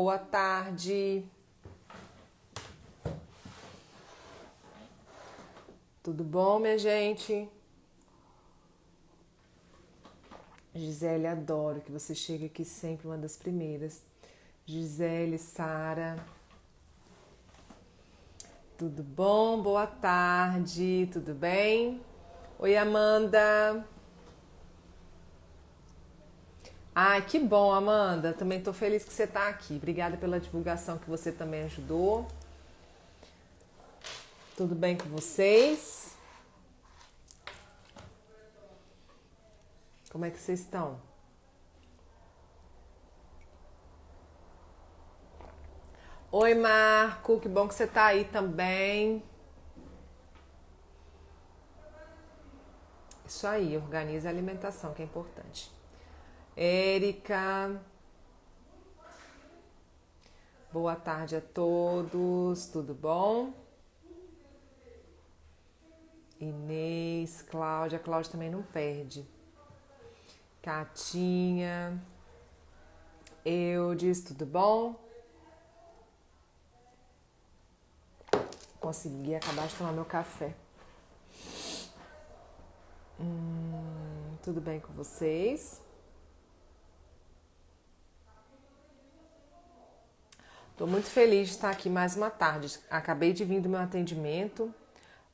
boa tarde. Tudo bom, minha gente? Gisele, adoro que você chega aqui sempre uma das primeiras. Gisele, Sara. Tudo bom? Boa tarde. Tudo bem? Oi, Amanda. Ai, que bom, Amanda. Também estou feliz que você está aqui. Obrigada pela divulgação que você também ajudou. Tudo bem com vocês? Como é que vocês estão? Oi, Marco. Que bom que você está aí também. Isso aí, organiza a alimentação, que é importante. Érica. Boa tarde a todos. Tudo bom? Inês, Cláudia. A Cláudia também não perde. Catinha. Eudes, tudo bom? Consegui acabar de tomar meu café. Tudo bem com vocês? Estou muito feliz de estar aqui mais uma tarde. Acabei de vir do meu atendimento.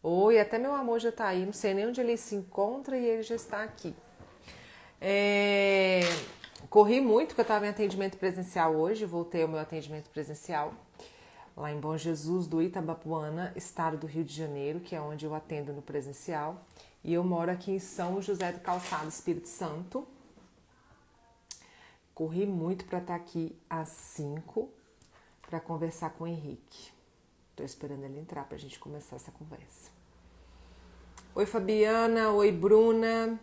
Oi, até meu amor já está aí. Não sei nem onde ele se encontra e ele já está aqui. Corri muito porque eu estava em atendimento presencial hoje. Voltei ao meu atendimento presencial lá em Bom Jesus do Itabapoana, estado do Rio de Janeiro, que é onde eu atendo no presencial. E eu moro aqui em São José do Calçado, Espírito Santo. Corri muito para estar aqui às 5 para conversar com o Henrique. Estou esperando ele entrar para a gente começar essa conversa. Oi, Fabiana. Oi, Bruna.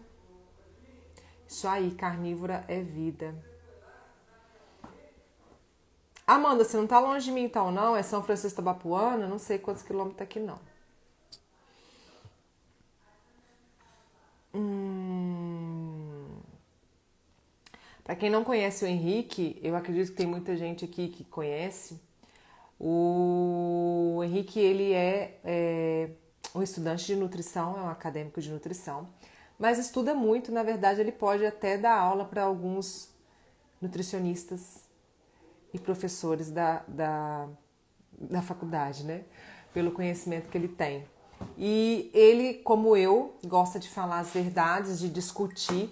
Isso aí, carnívora é vida. Amanda, você não tá longe de mim então, não? É São Francisco da Bapuana? Não sei quantos quilômetros aqui, não. Para quem não conhece o Henrique, eu acredito que tem muita gente aqui que conhece. O Henrique, ele é um estudante de nutrição, é um acadêmico de nutrição, mas estuda muito. Na verdade, ele pode até dar aula para alguns nutricionistas e professores da faculdade, né? Pelo conhecimento que ele tem. E ele, como eu, gosta de falar as verdades, de discutir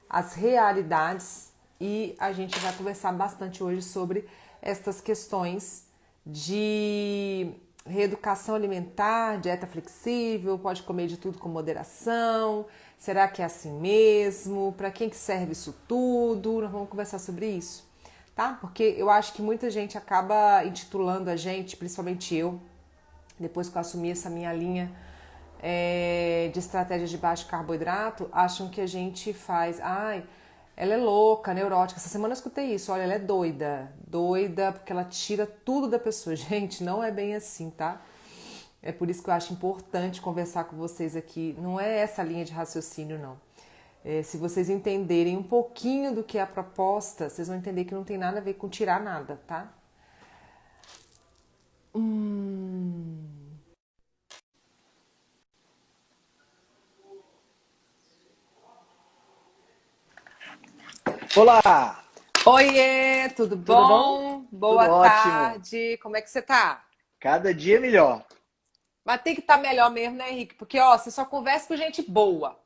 as realidades, e a gente vai conversar bastante hoje sobre estas questões de reeducação alimentar, dieta flexível, pode comer de tudo com moderação, será que é assim mesmo? Para quem que serve isso tudo? Nós vamos conversar sobre isso, tá? Porque eu acho que muita gente acaba intitulando a gente, principalmente eu, depois que eu assumi essa minha linha de estratégias de baixo carboidrato, acham que a gente faz, ela é louca, neurótica. Essa semana eu escutei isso, olha, ela é doida, doida porque ela tira tudo da pessoa. Gente, não é bem assim, tá? É por isso que eu acho importante conversar com vocês aqui. Não é essa linha de raciocínio, não. Se vocês entenderem um pouquinho do que é a proposta, vocês vão entender que não tem nada a ver com tirar nada, tá? Olá! Oiê, tudo Tudo bom? bom? Tudo Boa ótimo. tarde. Como é que você tá? Cada dia melhor. Mas tem que estar melhor mesmo, né, Henrique? Porque, ó, você só conversa com gente boa.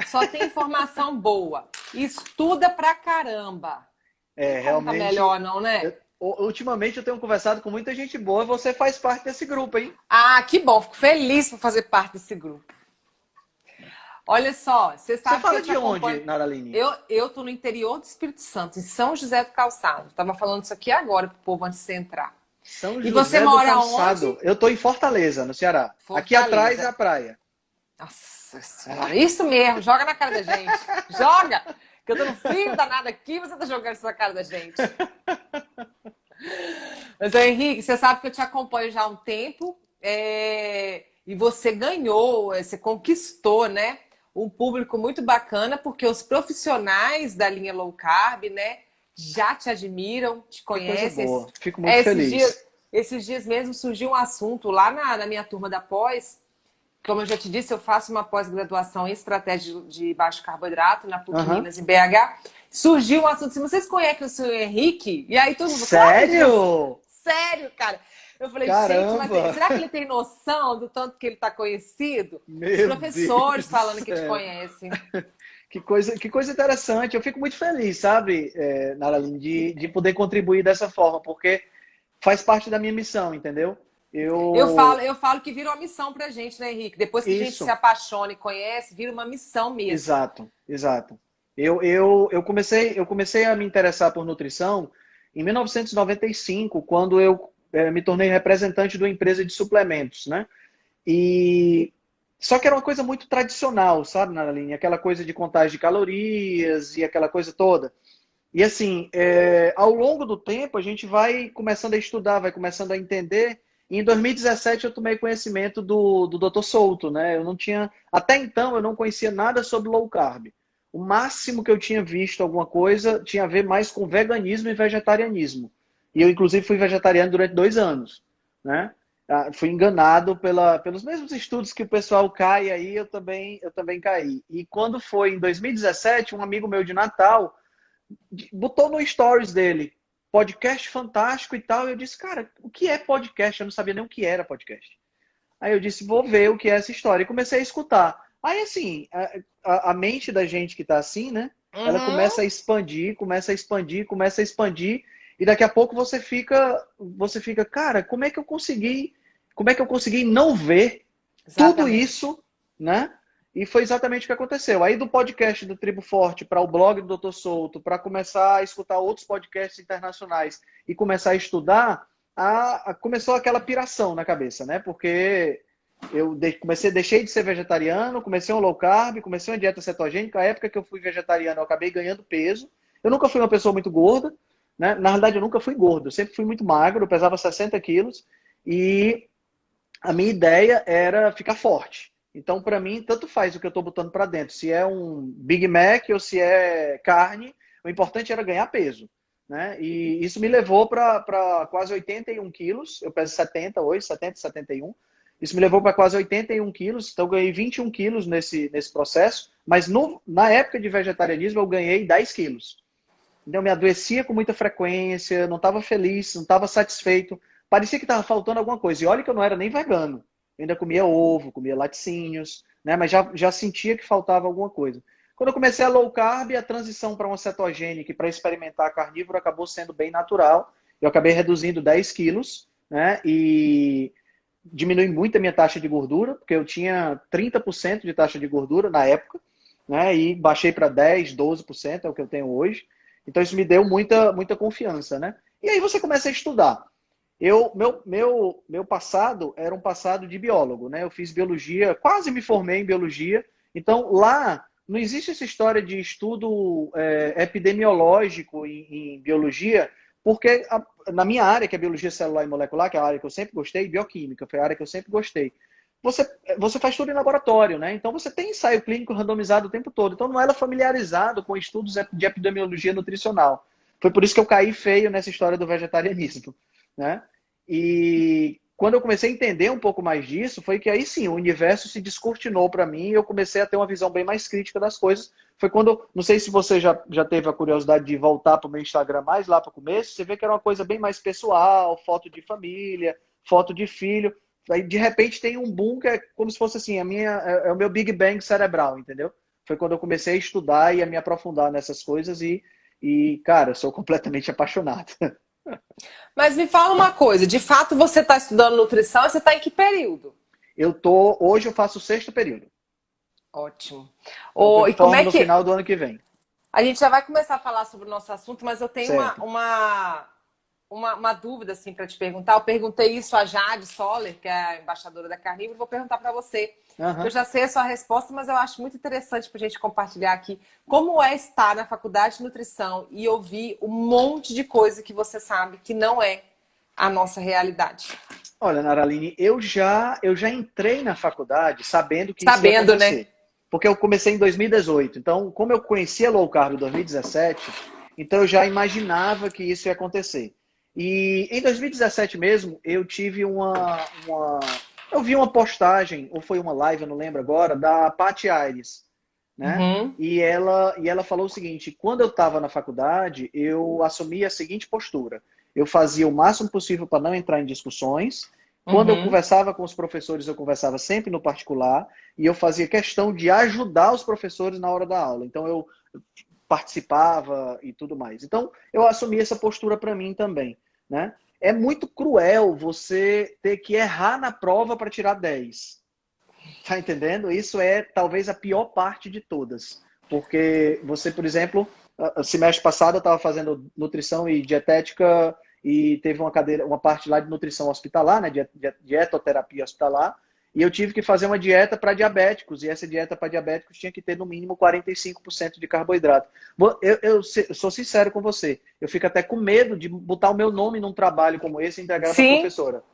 Só tem informação boa. E estuda pra caramba. Tem como tá Realmente, melhor, não, né? ultimamente eu tenho conversado com muita gente boa e você faz parte desse grupo, hein? Ah, que bom. Fico feliz por fazer parte desse grupo. Olha só, você Você sabe que fala eu te de acompanho. onde, Naraline? Eu tô no interior do Espírito Santo, em São José do Calçado. Tava falando isso aqui agora pro povo antes de você entrar. São E você José do mora onde? Calçado. Eu estou em Fortaleza, no Ceará. Aqui atrás é Fortaleza. a praia. Nossa senhora, isso mesmo, joga na cara da gente. Joga! Que eu tô no frio danado aqui, você tá jogando isso na cara da gente. Mas, Henrique, você sabe que eu te acompanho já há um tempo, e você ganhou, você conquistou, né, um público muito bacana, porque os profissionais da linha low carb, né, já te admiram, te Que coisa conhecem. boa. Fico muito feliz. Esses dias mesmo surgiu um assunto lá na minha turma da pós. Como eu já te disse, eu faço uma pós-graduação em estratégia de baixo carboidrato na PUC Aham. Minas, em BH. Surgiu um assunto, se vocês conhecem o senhor Henrique? E aí todo mundo, claro, Sério? sério, cara. Eu falei, gente, mas Caramba! será que ele tem noção do tanto que ele está conhecido? Os Meu professores Deus do falando que te céu. conhecem. Que coisa interessante. Eu fico muito feliz, sabe, Naraline, de poder contribuir dessa forma, porque faz parte da minha missão, entendeu? Eu. Eu falo que vira uma missão pra gente, né, Henrique? Depois que a gente se Isso. apaixona e conhece, vira uma missão mesmo. Exato, exato. Eu comecei a me interessar por nutrição em 1995, quando eu me tornei representante de uma empresa de suplementos, né? E só que era uma coisa muito tradicional, sabe, Naraline? Aquela coisa de contagem de calorias e aquela coisa toda. E assim, ao longo do tempo, a gente vai começando a estudar, vai começando a entender. E em 2017 eu tomei conhecimento do Dr. Souto, né? Eu não tinha, até então eu não conhecia nada sobre low carb. O máximo que eu tinha visto alguma coisa tinha a ver mais com veganismo e vegetarianismo. E eu, inclusive, fui vegetariano durante 2 anos, né? Fui enganado pelos mesmos estudos que o pessoal cai aí, eu também caí. E quando foi em 2017, um amigo meu de Natal botou no stories dele, podcast fantástico e tal. E eu disse, cara, o que é podcast? Eu não sabia nem o que era podcast. Aí eu disse, vou ver o que é essa história. E comecei a escutar. Aí, assim, a mente da gente que tá assim, né? Ela Uhum. começa a expandir, começa a expandir, começa a expandir. E daqui a pouco você fica, cara, como é que eu consegui não ver tudo Exatamente. isso, né? E foi exatamente o que aconteceu. Aí do podcast do Tribo Forte para o blog do Dr. Souto, para começar a escutar outros podcasts internacionais e começar a estudar, começou aquela piração na cabeça, né? Porque deixei de ser vegetariano, comecei um low carb, comecei uma dieta cetogênica. A época que eu fui vegetariano, eu acabei ganhando peso. Eu nunca fui uma pessoa muito gorda, né? Na verdade, eu nunca fui gordo, eu sempre fui muito magro, eu pesava 60 quilos e a minha ideia era ficar forte. Então, para mim, tanto faz o que eu estou botando para dentro. Se é um Big Mac ou se é carne, o importante era ganhar peso. Né? E isso me levou para quase 81 quilos. Eu peso 70 hoje, 70, 71. Isso me levou para quase 81 quilos. Então, eu ganhei 21 quilos nesse processo. Mas na época de vegetarianismo, eu ganhei 10 quilos. Então, eu me adoecia com muita frequência, não estava feliz, não estava satisfeito. Parecia que estava faltando alguma coisa. E olha que eu não era nem vegano. Eu ainda comia ovo, comia laticínios, né? Mas já sentia que faltava alguma coisa. Quando eu comecei a low carb, a transição para uma cetogênica e para experimentar carnívoro acabou sendo bem natural. Eu acabei reduzindo 10 quilos, né? E diminui muito a minha taxa de gordura, porque eu tinha 30% de taxa de gordura na época, né? E baixei para 10, 12%, é o que eu tenho hoje. Então isso me deu muita confiança, né? E aí você começa a estudar. Meu passado era um passado de biólogo, né? Eu fiz biologia, quase me formei em biologia. Então lá não existe essa história de estudo epidemiológico em biologia, porque na minha área, que é biologia celular e molecular, que é a área que eu sempre gostei, bioquímica, foi a área que eu sempre gostei. Você faz tudo em laboratório, né? Então você tem ensaio clínico randomizado o tempo todo. Então não era familiarizado com estudos de epidemiologia nutricional. Foi por isso que eu caí feio nessa história do vegetarianismo, né? E quando eu comecei a entender um pouco mais disso, foi que aí sim, o universo se descortinou para mim e eu comecei a ter uma visão bem mais crítica das coisas. Foi quando, não sei se você já teve a curiosidade de voltar para o meu Instagram mais lá para o começo, você vê que era uma coisa bem mais pessoal, foto de família, foto de filho. Aí, de repente, tem um boom que é como se fosse assim, é o meu Big Bang cerebral, entendeu? Foi quando eu comecei a estudar e a me aprofundar nessas coisas cara, eu sou completamente apaixonado. Mas me fala uma coisa, de fato você está estudando nutrição e você está em que período? Hoje eu faço o sexto período. Ótimo. Eu E como formo é no que. final do ano que vem. A gente já vai começar a falar sobre o nosso assunto, mas eu tenho Certo. uma dúvida assim para te perguntar. Eu perguntei isso a Jade Soller, que é a embaixadora da Carnívoro, vou perguntar para você. Que eu Aham. já sei a sua resposta, mas eu acho muito interessante para a gente compartilhar aqui como é estar na faculdade de nutrição e ouvir um monte de coisa que você sabe que não é a nossa realidade. Olha, Naraline, eu já entrei na faculdade sabendo que isso ia Sabendo, né? acontecer. Porque eu comecei em 2018. Então, como eu conhecia low carb em 2017, Então eu já imaginava que isso ia acontecer. E em 2017 mesmo, eu tive eu vi uma postagem, ou foi uma live, eu não lembro agora, da Pathy Ayres, né? Uhum, E ela falou o seguinte: quando eu estava na faculdade, eu assumi a seguinte postura. Eu fazia o máximo possível para não entrar em discussões. Quando eu uhum. conversava com os professores, eu conversava sempre no particular, e eu fazia questão de ajudar os professores na hora da aula. Então eu participava e tudo mais. Então eu assumi essa postura para mim também, né? É muito cruel você ter que errar na prova para tirar 10. Tá entendendo? Isso é talvez a pior parte de todas. Porque você, por exemplo, semestre passado eu estava fazendo nutrição e dietética e teve uma cadeira, uma parte lá de nutrição hospitalar, né, dietoterapia hospitalar, e eu tive que fazer uma dieta para diabéticos, e essa dieta para diabéticos tinha que ter no mínimo 45% de carboidrato. Eu sou sincero com você, eu fico até com medo de botar o meu nome num trabalho como esse e entregar para a Sim, professora.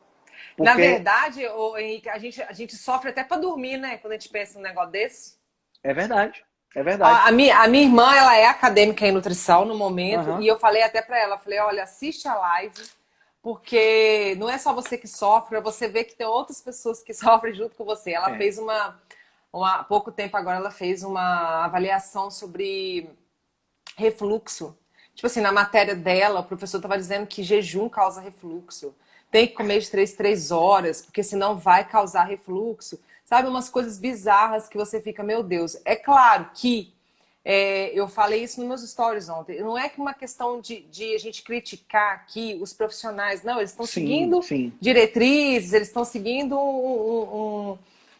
na Porque verdade, ô, Henrique, a gente sofre até para dormir, né? Quando a gente pensa num negócio desse. é verdade, é Ó, verdade. a minha irmã, ela é acadêmica em nutrição no momento, e Aham. eu falei até para ela, falei, olha, assiste a live, porque não é só você que sofre, é você vê que tem outras pessoas que sofrem junto com você. Ela É. fez há pouco tempo agora, ela fez uma avaliação sobre refluxo. Tipo assim, na matéria dela, o professor estava dizendo que jejum causa refluxo. Tem que comer de 3 horas, porque senão vai causar refluxo. Sabe, umas coisas bizarras que você fica, meu Deus. É claro que eu falei isso nos meus stories ontem. Não é que uma questão de a gente criticar aqui os profissionais. Não, eles estão Sim, seguindo sim. diretrizes, eles estão seguindo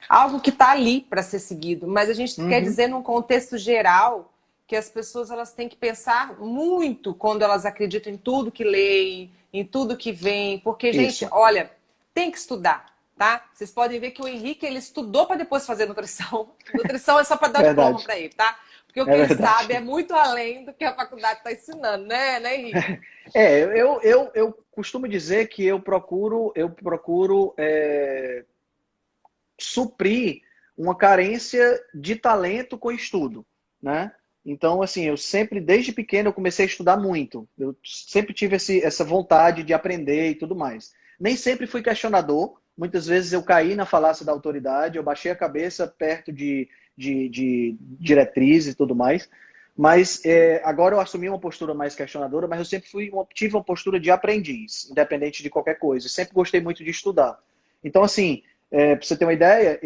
algo que está ali para ser seguido. Mas a gente quer Uhum. dizer, num contexto geral, que as pessoas elas têm que pensar muito quando elas acreditam em tudo que leem, em tudo que vem, porque gente, Isso. olha, tem que estudar, tá? Vocês podem ver que o Henrique ele estudou para depois fazer nutrição. Nutrição é só para dar diploma Verdade. para ele, tá? Porque o que É ele sabe é verdade. muito além do que a faculdade está ensinando, né, Henrique? Eu costumo dizer que eu procuro suprir uma carência de talento com estudo, né? Então, assim, eu sempre, desde pequeno, eu comecei a estudar muito. Eu sempre tive essa vontade de aprender e tudo mais. Nem sempre fui questionador. Muitas vezes eu caí na falácia da autoridade, eu baixei a cabeça perto de diretrizes e tudo mais. Mas agora eu assumi uma postura mais questionadora, mas eu sempre tive uma postura de aprendiz, independente de qualquer coisa. Sempre gostei muito de estudar. Então, assim, para você ter uma ideia,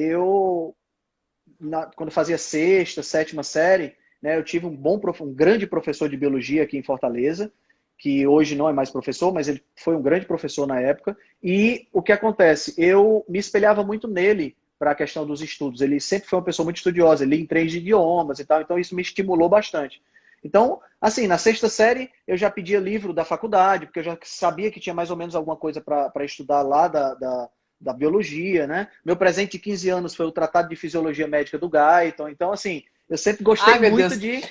quando fazia sexta, sétima série, né, eu tive um grande professor de biologia aqui em Fortaleza, que hoje não é mais professor, mas ele foi um grande professor na época. E o que acontece? Eu me espelhava muito nele para a questão dos estudos. Ele sempre foi uma pessoa muito estudiosa, ele lia em 3 idiomas e tal, então isso me estimulou bastante. Então, assim, na sexta série eu já pedia livro da faculdade, porque eu já sabia que tinha mais ou menos alguma coisa para estudar lá da biologia, né? Meu presente de 15 anos foi o Tratado de Fisiologia Médica do Guyton. Então, assim, eu sempre gostei Ai, meu muito Deus. de...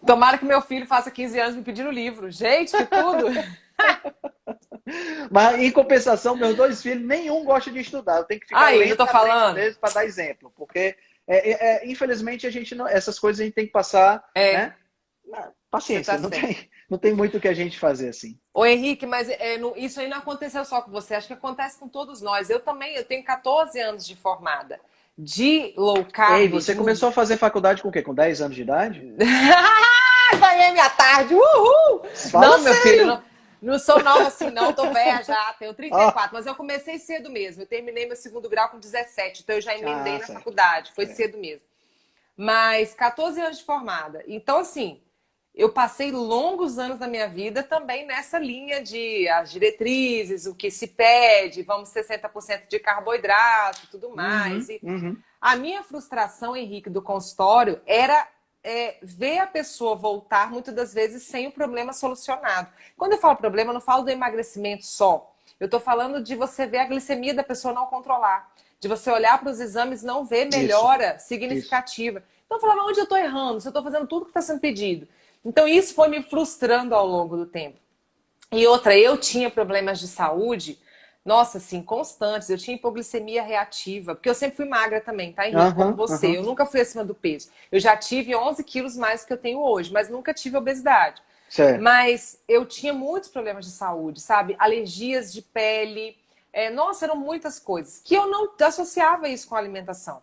Tomara que meu filho faça 15 anos me pedindo livro. Gente, que tudo! Mas, em compensação, meus dois filhos, nenhum gosta de estudar. Eu tenho que ficar Aí, não lendo tô na frente falando? deles para dar exemplo. Porque, infelizmente, a gente não... Essas coisas a gente tem que passar, É, né? você Paciência, tá não certo. tem, não tem muito o que a gente fazer assim. Ô Henrique, mas isso aí não aconteceu só com você, acho que acontece com todos nós. Eu também, eu tenho 14 anos de formada. De low Ei, carb, você começou a fazer faculdade com o quê? Com 10 anos de idade? ganhei minha tarde, uhul! Fala Não, meu filho, sério! não sou nova assim, não, tô velha já, tenho Ah, 34, mas eu comecei cedo mesmo. Eu terminei meu segundo grau com 17, então eu já emendei na certo. faculdade, foi Certo. cedo mesmo. Mas 14 anos de formada. Então, assim, eu passei longos anos da minha vida também nessa linha de as diretrizes, o que se pede, vamos 60% de carboidrato e tudo mais. Uhum, E uhum. a minha frustração, Henrique, do consultório era ver a pessoa voltar muitas das vezes sem o problema solucionado. Quando eu falo problema, eu não falo do emagrecimento só. Eu estou falando de você ver a glicemia da pessoa não controlar, de você olhar para os exames e não ver Isso, melhora isso. significativa. Então eu falava, onde eu estou errando? Se eu estou fazendo tudo que está sendo pedido. Então isso foi me frustrando ao longo do tempo. E outra, eu tinha problemas de saúde, nossa, assim, constantes. Eu tinha hipoglicemia reativa, porque eu sempre fui magra também, tá, Henrique? Como Aham, você. aham. Eu nunca fui acima do peso. Eu já tive 11 quilos mais do que eu tenho hoje, mas nunca tive obesidade. Certo. Mas eu tinha muitos problemas de saúde, sabe? Alergias de pele. Nossa, eram muitas coisas. Que eu não associava isso com a alimentação.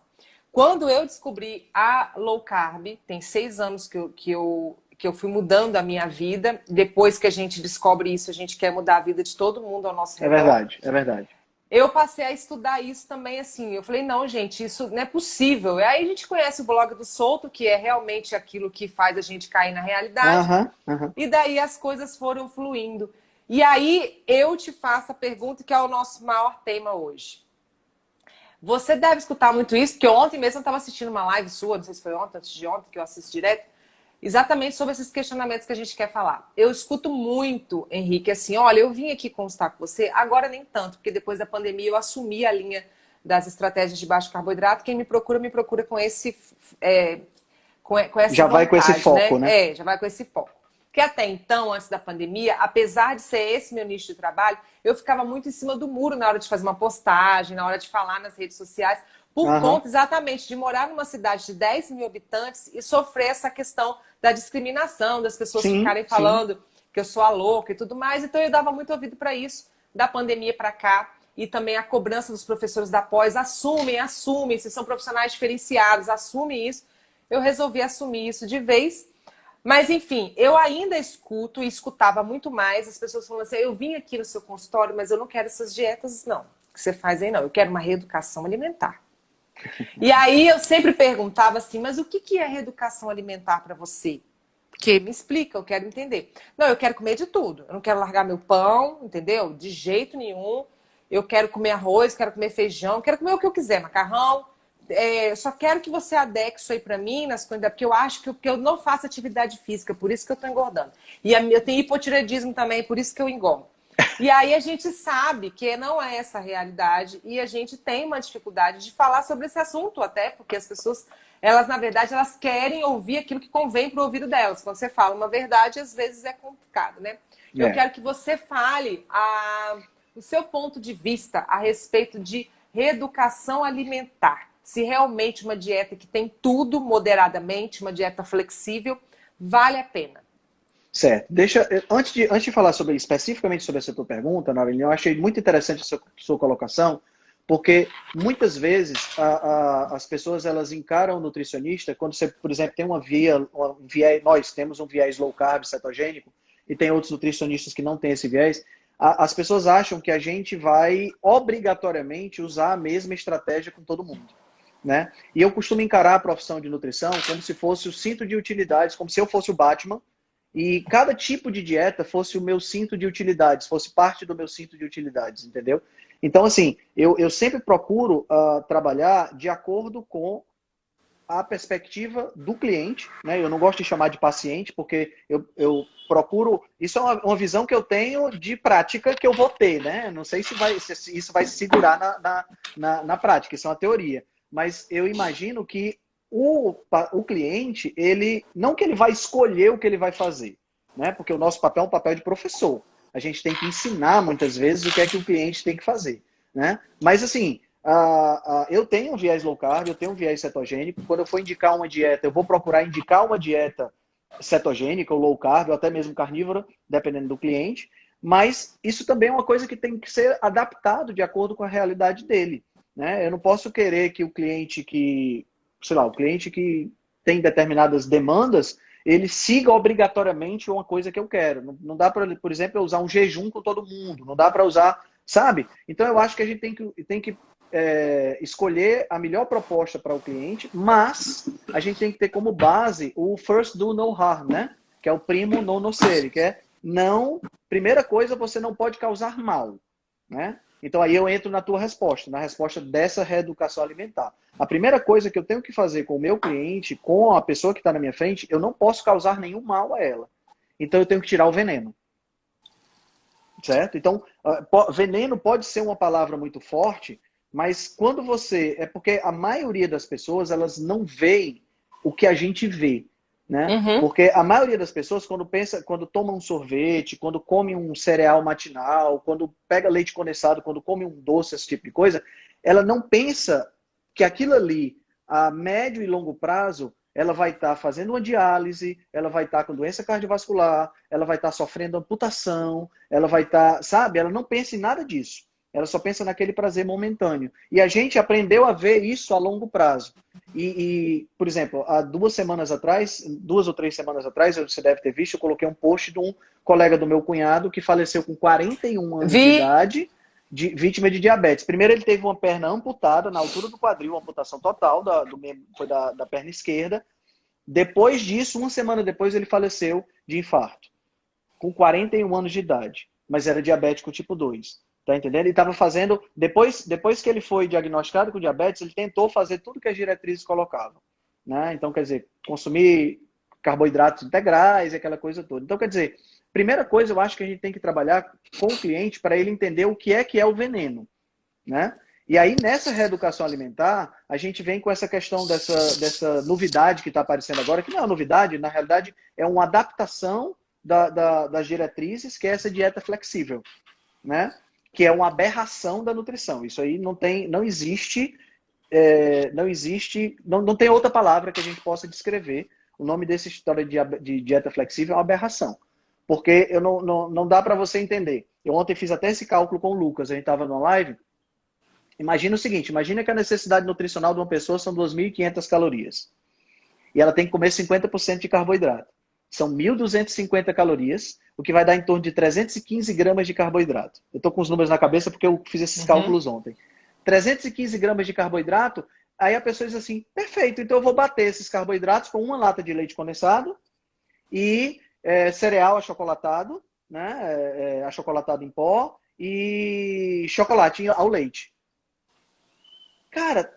Quando eu descobri a low carb, tem 6 anos que eu fui mudando a minha vida. Depois que a gente descobre isso, a gente quer mudar a vida de todo mundo ao nosso É redor. verdade, é verdade. Eu passei a estudar isso também, assim. Eu falei, não, gente, isso não é possível. E aí a gente conhece o blog do Souto, que é realmente aquilo que faz a gente cair na realidade. Aham, aham. E daí as coisas foram fluindo. E aí eu te faço a pergunta que é o nosso maior tema hoje. Você deve escutar muito isso, porque ontem mesmo eu estava assistindo uma live sua, não sei se foi ontem, antes de ontem, que eu assisto direto, exatamente sobre esses questionamentos que a gente quer falar. Eu escuto muito, Henrique, assim, olha, eu vim aqui constar com você, agora nem tanto, porque depois da pandemia eu assumi a linha das estratégias de baixo carboidrato. Quem me procura com esse, com essa Já vai com esse vontade, foco, né? né? Já vai com esse foco. Porque até então, antes da pandemia, apesar de ser esse meu nicho de trabalho, eu ficava muito em cima do muro na hora de fazer uma postagem, na hora de falar nas redes sociais, por Aham. conta exatamente de morar numa cidade de 10 mil habitantes e sofrer essa questão da discriminação, das pessoas Sim, ficarem sim. falando que eu sou a louca e tudo mais. Então eu dava muito ouvido para isso, da pandemia para cá. E também a cobrança dos professores da pós, assumem, se são profissionais diferenciados, assumem isso. Eu resolvi assumir isso de vez. Mas, enfim, eu ainda escuto e escutava muito mais as pessoas falando assim, eu vim aqui no seu consultório, mas eu não quero essas dietas, não, que você faz aí, não. Eu quero uma reeducação alimentar. E aí eu sempre perguntava assim, mas o que é reeducação alimentar para você? Porque me explica, eu quero entender. Não, eu quero comer de tudo. Eu não quero largar meu pão, entendeu? De jeito nenhum. Eu quero comer arroz, quero comer feijão, quero comer o que eu quiser, macarrão. Eu só quero que você adeque isso aí pra mim, nas coisas, porque eu acho que eu não faço atividade física, por isso que eu tô engordando. E eu tenho hipotireoidismo também, por isso que eu engordo. E aí a gente sabe que não é essa a realidade e a gente tem uma dificuldade de falar sobre esse assunto, até porque as pessoas, elas na verdade, elas querem ouvir aquilo que convém para o ouvido delas. Quando você fala uma verdade, às vezes é complicado, né? Eu É. quero que você fale o seu ponto de vista a respeito de reeducação alimentar. Se realmente uma dieta que tem tudo moderadamente, uma dieta flexível, vale a pena. Certo. Antes de falar especificamente sobre essa tua pergunta, Narilene, eu achei muito interessante a sua colocação, porque muitas vezes as pessoas elas encaram o nutricionista quando você, por exemplo, tem um viés, nós temos um viés low carb, cetogênico, e tem outros nutricionistas que não têm esse viés. As pessoas acham que a gente vai obrigatoriamente usar a mesma estratégia com todo mundo, né? E eu costumo encarar a profissão de nutrição como se fosse o cinto de utilidades, como se eu fosse o Batman e cada tipo de dieta fosse o meu cinto de utilidades, fosse parte do meu cinto de utilidades, entendeu? Então, assim, eu sempre procuro trabalhar de acordo com a perspectiva do cliente, né? Eu não gosto de chamar de paciente, porque eu procuro... Isso é uma visão que eu tenho de prática que eu vou ter, né? Não sei se isso vai se segurar na prática, isso é uma teoria. Mas eu imagino que o cliente, ele não que ele vai escolher o que ele vai fazer, né? Porque o nosso papel é um papel de professor. A gente tem que ensinar, muitas vezes, o que é que o cliente tem que fazer, né? Mas, assim, eu tenho um viés low carb, eu tenho um viés cetogênico. Quando eu for indicar uma dieta, eu vou procurar indicar uma dieta cetogênica ou low carb, ou até mesmo carnívora, dependendo do cliente. Mas isso também é uma coisa que tem que ser adaptado de acordo com a realidade dele, né? Eu não posso querer que o cliente o cliente que tem determinadas demandas, ele siga obrigatoriamente uma coisa que eu quero. Não dá para, por exemplo, eu usar um jejum com todo mundo. Não dá para usar, sabe? Então eu acho que a gente tem que escolher a melhor proposta para o cliente, mas a gente tem que ter como base o first do no harm, né? Que é o primo non nocere, que é não, primeira coisa, você não pode causar mal, né? Então aí eu entro na tua resposta, na resposta dessa reeducação alimentar. A primeira coisa que eu tenho que fazer com o meu cliente, com a pessoa que está na minha frente, eu não posso causar nenhum mal a ela. Então eu tenho que tirar o veneno. Certo? Então, veneno pode ser uma palavra muito forte, mas quando você... É porque a maioria das pessoas, elas não veem o que a gente vê, né? Uhum. Porque a maioria das pessoas, quando toma um sorvete, quando come um cereal matinal, quando pega leite condensado, quando come um doce, esse tipo de coisa, ela não pensa que aquilo ali, a médio e longo prazo, ela vai estar fazendo uma diálise, ela vai estar com doença cardiovascular, ela vai estar sofrendo amputação, ela vai estar, sabe? Ela não pensa em nada disso. Ela só pensa naquele prazer momentâneo. E a gente aprendeu a ver isso a longo prazo. Por exemplo, há 2 ou 3 semanas atrás, você deve ter visto, eu coloquei um post de um colega do meu cunhado que faleceu com 41 anos de Vi. idade, vítima de diabetes. Primeiro ele teve uma perna amputada na altura do quadril, uma amputação total foi da perna esquerda. Depois disso, 1 semana depois, ele faleceu de infarto, com 41 anos de idade, mas era diabético tipo 2. Tá entendendo? Ele estava fazendo, depois que ele foi diagnosticado com diabetes, ele tentou fazer tudo que as diretrizes colocavam. Né? Então, quer dizer, consumir carboidratos integrais, aquela coisa toda. Então, quer dizer, primeira coisa, eu acho que a gente tem que trabalhar com o cliente para ele entender o que é o veneno. Né? E aí, nessa reeducação alimentar, a gente vem com essa questão dessa novidade que está aparecendo agora, que não é uma novidade, na realidade, é uma adaptação das diretrizes, que é essa dieta flexível. Né? Que é uma aberração da nutrição. Isso aí não existe, não tem outra palavra que a gente possa descrever. O nome dessa história de dieta flexível é uma aberração. Porque não dá para você entender. Eu ontem fiz até esse cálculo com o Lucas, a gente estava numa live. Imagina o seguinte, imagina que a necessidade nutricional de uma pessoa são 2.500 calorias. E ela tem que comer 50% de carboidrato. São 1.250 calorias, o que vai dar em torno de 315 gramas de carboidrato. Eu estou com os números na cabeça porque eu fiz esses cálculos ontem. 315 gramas de carboidrato, aí a pessoa diz assim, perfeito, então eu vou bater esses carboidratos com uma lata de leite condensado e cereal achocolatado, né, achocolatado em pó e chocolate ao leite. Cara,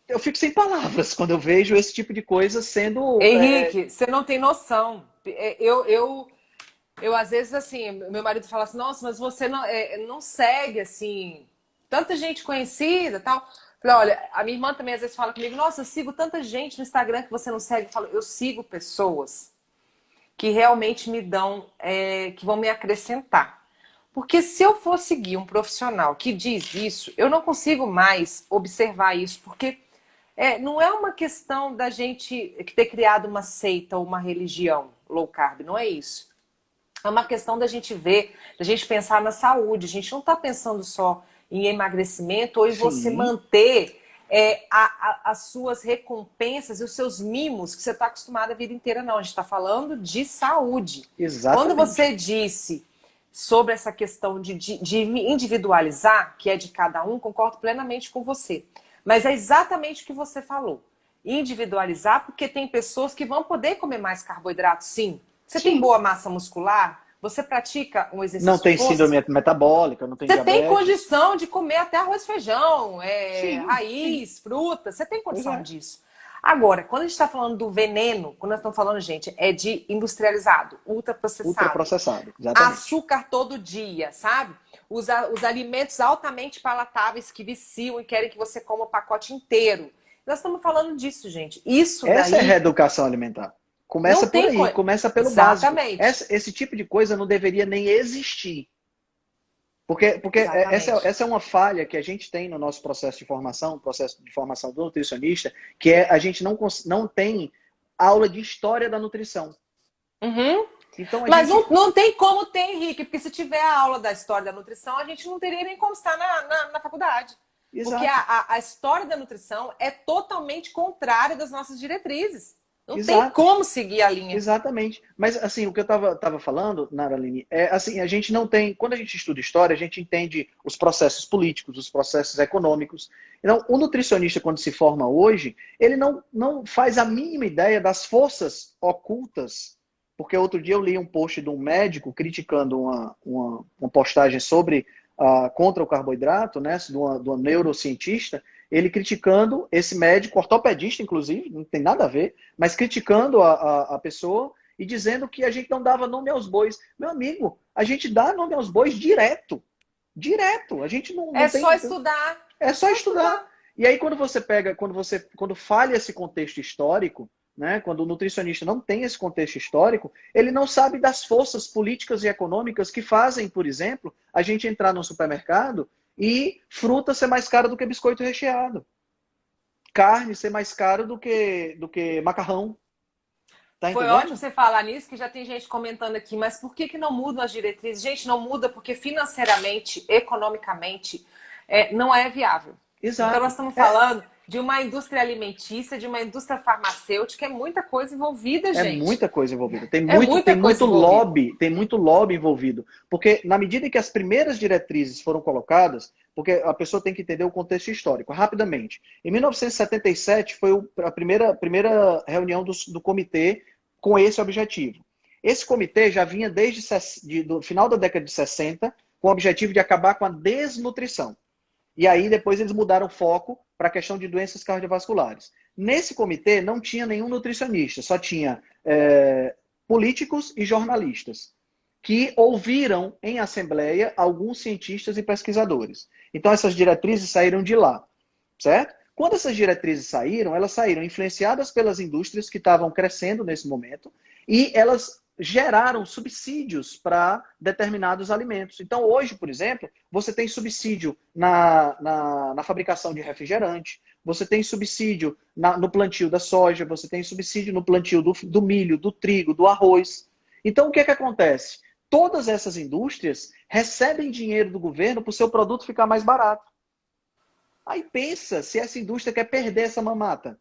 eu fico sem palavras quando eu vejo esse tipo de coisa sendo... Henrique, você não tem noção. Eu às vezes, assim, meu marido fala assim, nossa, mas você não segue, assim, tanta gente conhecida e tal. Falei, olha, a minha irmã também às vezes fala comigo, nossa, eu sigo tanta gente no Instagram que você não segue. Eu falo, eu sigo pessoas que realmente me dão, que vão me acrescentar. Porque se eu for seguir um profissional que diz isso, eu não consigo mais observar isso, porque não é uma questão da gente ter criado uma seita ou uma religião low carb, não é isso. É uma questão da gente ver, da gente pensar na saúde. A gente não está pensando só em emagrecimento ou em você Sim, manter as suas recompensas e os seus mimos que você está acostumado a vida inteira, não. A gente está falando de saúde. Quando exatamente. você disse sobre essa questão de individualizar, que é de cada um, concordo plenamente com você. Mas é exatamente o que você falou. Individualizar, porque tem pessoas que vão poder comer mais carboidrato, sim. Você tem Sim. boa massa muscular? Você pratica um Não exercício de tem força? síndrome metabólica, não tem Você tem diabetes. condição de comer até arroz e feijão, Sim, sim. raiz, fruta. Você tem Pois condição é. disso. Agora, quando a gente está falando do veneno, quando nós estamos falando, gente, é de industrializado, ultraprocessado, Ultraprocessado, exatamente. açúcar todo dia, sabe? Os alimentos altamente palatáveis que viciam e querem que você coma o pacote inteiro. Nós estamos falando disso, gente. Isso Essa é daí reeducação alimentar. Começa não por tem aí, coisa. começa pelo básico. Exatamente. Esse tipo de coisa não deveria nem existir. Porque Exatamente. essa é uma falha que a gente tem no nosso processo de formação do nutricionista, que é a gente não tem aula de história da nutrição. Uhum. Então a Mas gente. não tem como ter, Henrique, porque se tiver a aula da história da nutrição, a gente não teria nem como estar na faculdade. Porque Exato, a história da nutrição é totalmente contrária das nossas diretrizes. Não tem exato. como seguir a linha. Exatamente. Mas, assim, o que eu estava falando, Naraline, assim, a gente não tem... Quando a gente estuda história, a gente entende os processos políticos, os processos econômicos. Então, o nutricionista, quando se forma hoje, ele não faz a mínima ideia das forças ocultas. Porque outro dia eu li um post de um médico criticando uma postagem sobre contra o carboidrato, né, de uma neurocientista, ele criticando esse médico, ortopedista, inclusive, não tem nada a ver, mas criticando a pessoa e dizendo que a gente não dava nome aos bois. Meu amigo, a gente dá nome aos bois direto. Direto. A gente não É só tem. estudar. É É só só estudar. estudar. E aí, quando falha esse contexto histórico, né, quando o nutricionista não tem esse contexto histórico, ele não sabe das forças políticas e econômicas que fazem, por exemplo, a gente entrar no supermercado e fruta ser mais cara do que biscoito recheado. carne ser mais caro do que macarrão. Tá Foi entendendo? ótimo você falar nisso, que já tem gente comentando aqui, mas por que não mudam as diretrizes? Gente, não muda porque financeiramente, economicamente, não é viável. Então nós Exato. estamos falando de uma indústria alimentícia, de uma indústria farmacêutica, é muita coisa envolvida, É gente. muita coisa envolvida. É muita coisa envolvida. Tem muito lobby envolvido. Porque na medida que as primeiras diretrizes foram colocadas, porque a pessoa tem que entender o contexto histórico, rapidamente. Em 1977 foi a primeira reunião do comitê com esse objetivo. Esse comitê já vinha desde do final da década de 60 com o objetivo de acabar com a desnutrição. E aí depois eles mudaram o foco para a questão de doenças cardiovasculares. Nesse comitê não tinha nenhum nutricionista, só tinha políticos e jornalistas, que ouviram em assembleia alguns cientistas e pesquisadores. Então essas diretrizes saíram de lá, certo? Quando essas diretrizes saíram, elas saíram influenciadas pelas indústrias que estavam crescendo nesse momento e elas geraram subsídios para determinados alimentos. Então, hoje, por exemplo, você tem subsídio na fabricação de refrigerante, você tem subsídio no plantio da soja, você tem subsídio no plantio do milho, do trigo, do arroz. Então, o que é que acontece? Todas essas indústrias recebem dinheiro do governo para o seu produto ficar mais barato. Aí pensa se essa indústria quer perder essa mamata.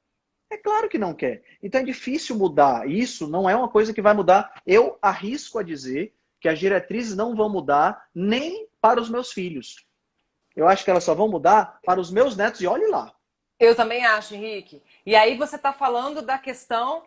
É claro que não quer. Então é difícil mudar. Isso não é uma coisa que vai mudar. Eu arrisco a dizer que as diretrizes não vão mudar nem para os meus filhos. Eu acho que elas só vão mudar para os meus netos e olhe lá. Eu também acho, Henrique. E aí você está falando da questão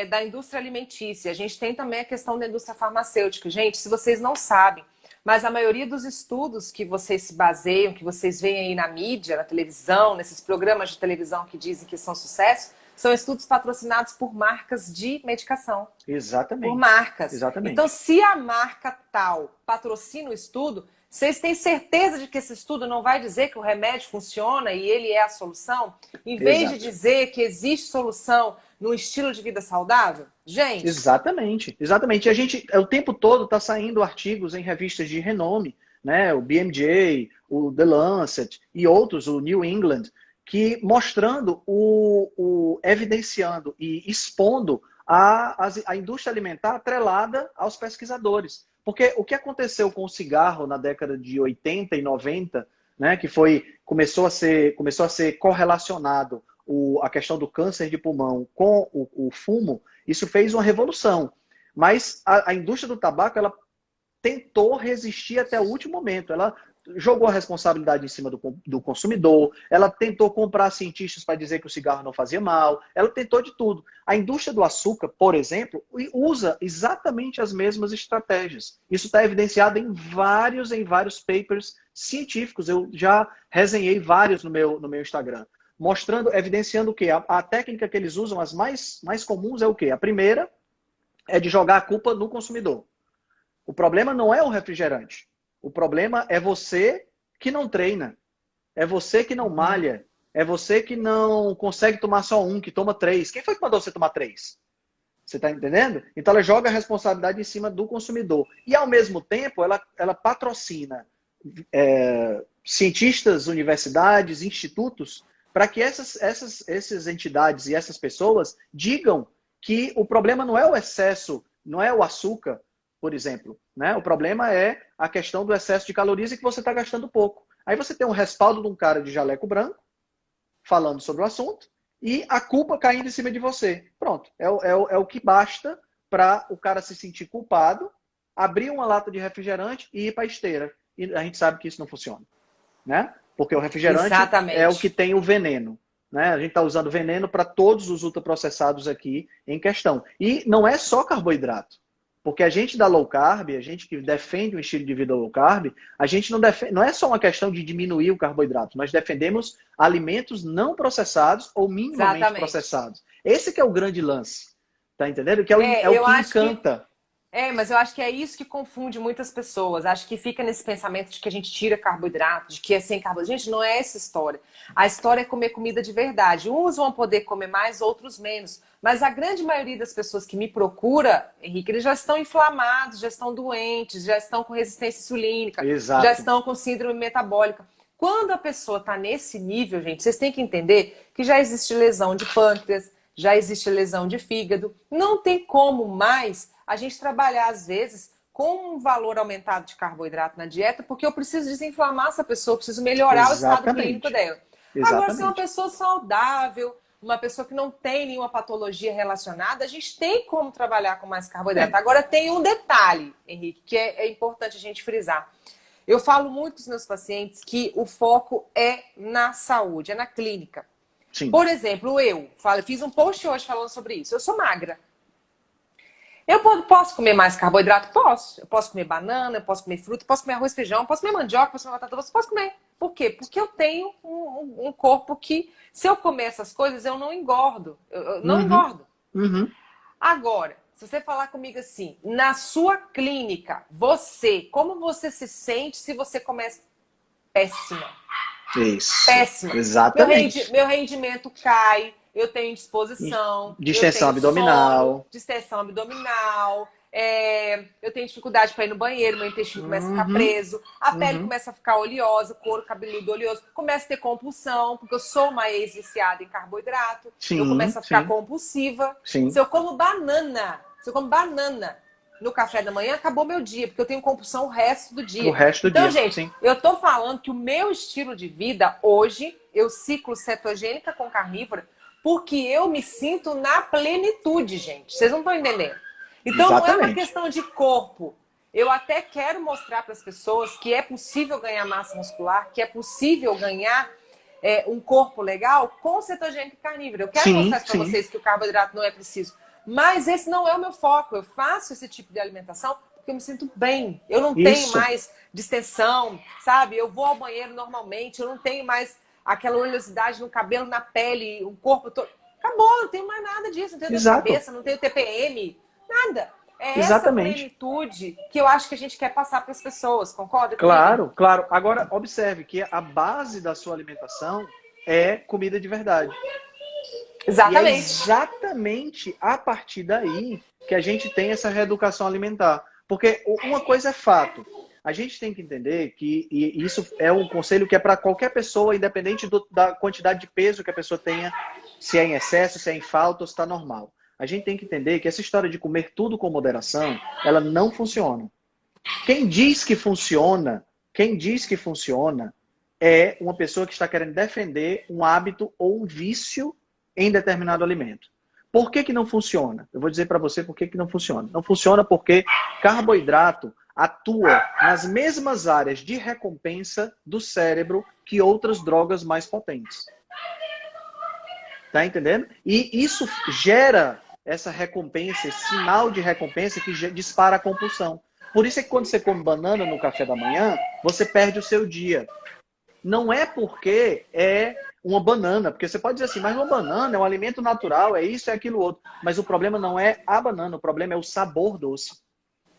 da indústria alimentícia. A gente tem também a questão da indústria farmacêutica. Gente, se vocês não sabem, mas a maioria dos estudos que vocês se baseiam, que vocês veem aí na mídia, na televisão, nesses programas de televisão que dizem que são sucesso, são estudos patrocinados por marcas de medicação. Por Exatamente. marcas. Então, Exatamente. se a marca tal patrocina o estudo, vocês têm certeza de que esse estudo não vai dizer que o remédio funciona e ele é a solução? Em vez de Exato. dizer que existe solução no estilo de vida saudável? Gente, Exatamente, exatamente. E a gente, o tempo todo, está saindo artigos em revistas de renome, né? O BMJ, o The Lancet e outros, o New England, que mostrando, evidenciando e expondo a indústria alimentar atrelada aos pesquisadores. Porque o que aconteceu com o cigarro na década de 80 e 90, né? Que começou a ser correlacionado a questão do câncer de pulmão com o fumo, isso fez uma revolução. Mas a indústria do tabaco, ela tentou resistir até o último momento. Ela jogou a responsabilidade em cima do consumidor, ela tentou comprar cientistas para dizer que o cigarro não fazia mal, ela tentou de tudo. A indústria do açúcar, por exemplo, usa exatamente as mesmas estratégias. Isso está evidenciado em vários papers científicos. Eu já resenhei vários no meu Instagram. Mostrando, evidenciando o quê? A técnica que eles usam, as mais comuns, é o quê? A primeira é de jogar a culpa no consumidor. O problema não é o refrigerante. O problema é você que não treina. É você que não malha. É você que não consegue tomar só um, que toma 3. Quem foi que mandou você tomar 3? Você está entendendo? Então ela joga a responsabilidade em cima do consumidor. E ao mesmo tempo ela patrocina cientistas, universidades, institutos, para que essas entidades e essas pessoas digam que o problema não é o excesso, não é o açúcar, por exemplo. Né? O problema é a questão do excesso de calorias e que você está gastando pouco. Aí você tem um respaldo de um cara de jaleco branco falando sobre o assunto e a culpa caindo em cima de você. Pronto. É o que basta para o cara se sentir culpado, abrir uma lata de refrigerante e ir para a esteira. E a gente sabe que isso não funciona. Né? Porque o refrigerante é o que tem o veneno. Né? A gente está usando veneno para todos os ultraprocessados aqui em questão. E não é só carboidrato. Porque a gente da low carb, a gente que defende um estilo de vida low carb, a gente não é só uma questão de diminuir o carboidrato, nós defendemos alimentos não processados ou minimamente processados. Esse que é o grande lance. Tá entendendo? Que é o que encanta. Mas eu acho que é isso que confunde muitas pessoas. Acho que fica nesse pensamento de que a gente tira carboidrato, de que é sem carboidrato. Gente, não é essa história. A história é comer comida de verdade. Uns vão poder comer mais, outros menos. Mas a grande maioria das pessoas que me procura, Henrique, eles já estão inflamados, já estão doentes, já estão com resistência insulínica, Exato. já estão com síndrome metabólica. Quando a pessoa está nesse nível, gente, vocês têm que entender que já existe lesão de pâncreas, já existe lesão de fígado. Não tem como mais a gente trabalhar, às vezes, com um valor aumentado de carboidrato na dieta, porque eu preciso desinflamar essa pessoa, eu preciso melhorar o estado clínico Exatamente. dela. Agora, se é uma Exatamente. pessoa saudável, uma pessoa que não tem nenhuma patologia relacionada, a gente tem como trabalhar com mais carboidrato. Tem. Agora, tem um detalhe, Henrique, que é importante a gente frisar. Eu falo muito com os meus pacientes que o foco é na saúde, é na clínica. Sim. Por exemplo, eu fiz um post hoje falando sobre isso. Eu sou magra. Eu posso comer mais carboidrato? Posso. Eu posso comer banana, eu posso comer fruta, eu posso comer arroz e feijão, eu posso comer mandioca, eu posso comer batata doce, eu posso comer. Por quê? Porque eu tenho um corpo que, se eu comer essas coisas, eu não engordo. Eu não engordo. Agora, se você falar comigo assim, na sua clínica, como você se sente se você começa péssima? Isso. Péssima. Exatamente. Meu rendimento cai, eu tenho disposição, Distensão eu tenho sono, abdominal. distensão abdominal, eu tenho dificuldade para ir no banheiro, meu intestino começa a ficar Uhum. preso, a pele começa a ficar oleosa, couro cabeludo oleoso, começa a ter compulsão, porque eu sou uma ex-viciada em carboidrato, eu Sim, começo a ficar sim, compulsiva. sim. Se eu como banana no café da manhã, acabou meu dia, porque eu tenho compulsão o resto do O dia. resto do Então, dia, gente, sim. eu tô falando que o meu estilo de vida hoje, eu ciclo cetogênica com carnívora, porque eu me sinto na plenitude, gente. Vocês não estão entendendo. Então, não é uma Exatamente. questão de corpo. Eu até quero mostrar para as pessoas que é possível ganhar massa muscular, que é possível ganhar um corpo legal com cetogênica e carnívora. Eu quero Sim, mostrar isso para sim. vocês que o carboidrato não é preciso. Mas esse não é o meu foco. Eu faço esse tipo de alimentação porque eu me sinto bem. Eu não tenho Isso. mais distensão, sabe? Eu vou ao banheiro normalmente, eu não tenho mais aquela oleosidade no cabelo, na pele, o corpo todo. Acabou, não tenho mais nada disso. Não tenho dor de Exato. cabeça, não tenho TPM, nada. É essa Exatamente. plenitude que eu acho que a gente quer passar para as pessoas. Concorda comigo, Claro, Henrique? claro. Agora, observe que a base da sua alimentação é comida de verdade. E é Exatamente. exatamente a partir daí que a gente tem essa reeducação alimentar. Porque uma coisa é fato. A gente tem que entender que, e isso é um conselho que é para qualquer pessoa, independente da quantidade de peso que a pessoa tenha, se é em excesso, se é em falta ou se está normal. A gente tem que entender que essa história de comer tudo com moderação, ela não funciona. Quem diz que funciona é uma pessoa que está querendo defender um hábito ou um vício em determinado alimento. Por que não funciona? Eu vou dizer para você por que não funciona. Não funciona porque carboidrato atua nas mesmas áreas de recompensa do cérebro que outras drogas mais potentes. Tá entendendo? E isso gera essa recompensa, esse sinal de recompensa que dispara a compulsão. Por isso é que quando você come banana no café da manhã, você perde o seu dia. Não é porque é uma banana, porque você pode dizer assim, mas uma banana é um alimento natural, é isso, é aquilo outro. Mas o problema não é a banana, o problema é o sabor doce.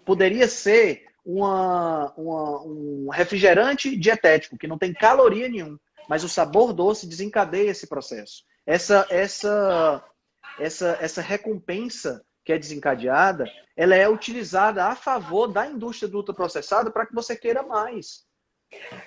Poderia ser um refrigerante dietético, que não tem caloria nenhuma, mas o sabor doce desencadeia esse processo. Essa recompensa que é desencadeada, ela é utilizada a favor da indústria do ultraprocessado para que você queira mais.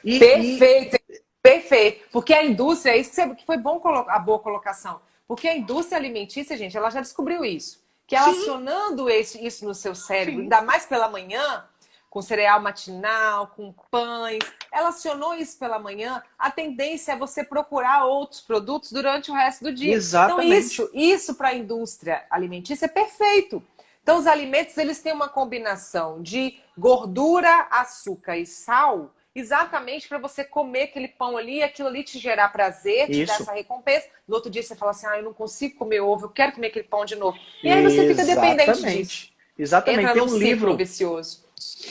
Perfeito, perfeito. Porque a indústria, isso que foi bom a boa colocação. Porque a indústria alimentícia, gente, ela já descobriu isso. Que ela Sim, acionando isso no seu cérebro, sim. ainda mais pela manhã, com cereal matinal, com pães, ela acionou isso pela manhã, a tendência é você procurar outros produtos durante o resto do dia. Então, Exatamente. isso para a indústria alimentícia é perfeito. Então, os alimentos, eles têm uma combinação de gordura, açúcar e sal, exatamente para você comer aquele pão ali, aquilo ali te gerar prazer, te dar Isso. essa recompensa. No outro dia você fala assim, eu não consigo comer ovo, eu quero comer aquele pão de novo. E aí você fica dependente disso. Exatamente. Exatamente. Entra num ciclo vicioso.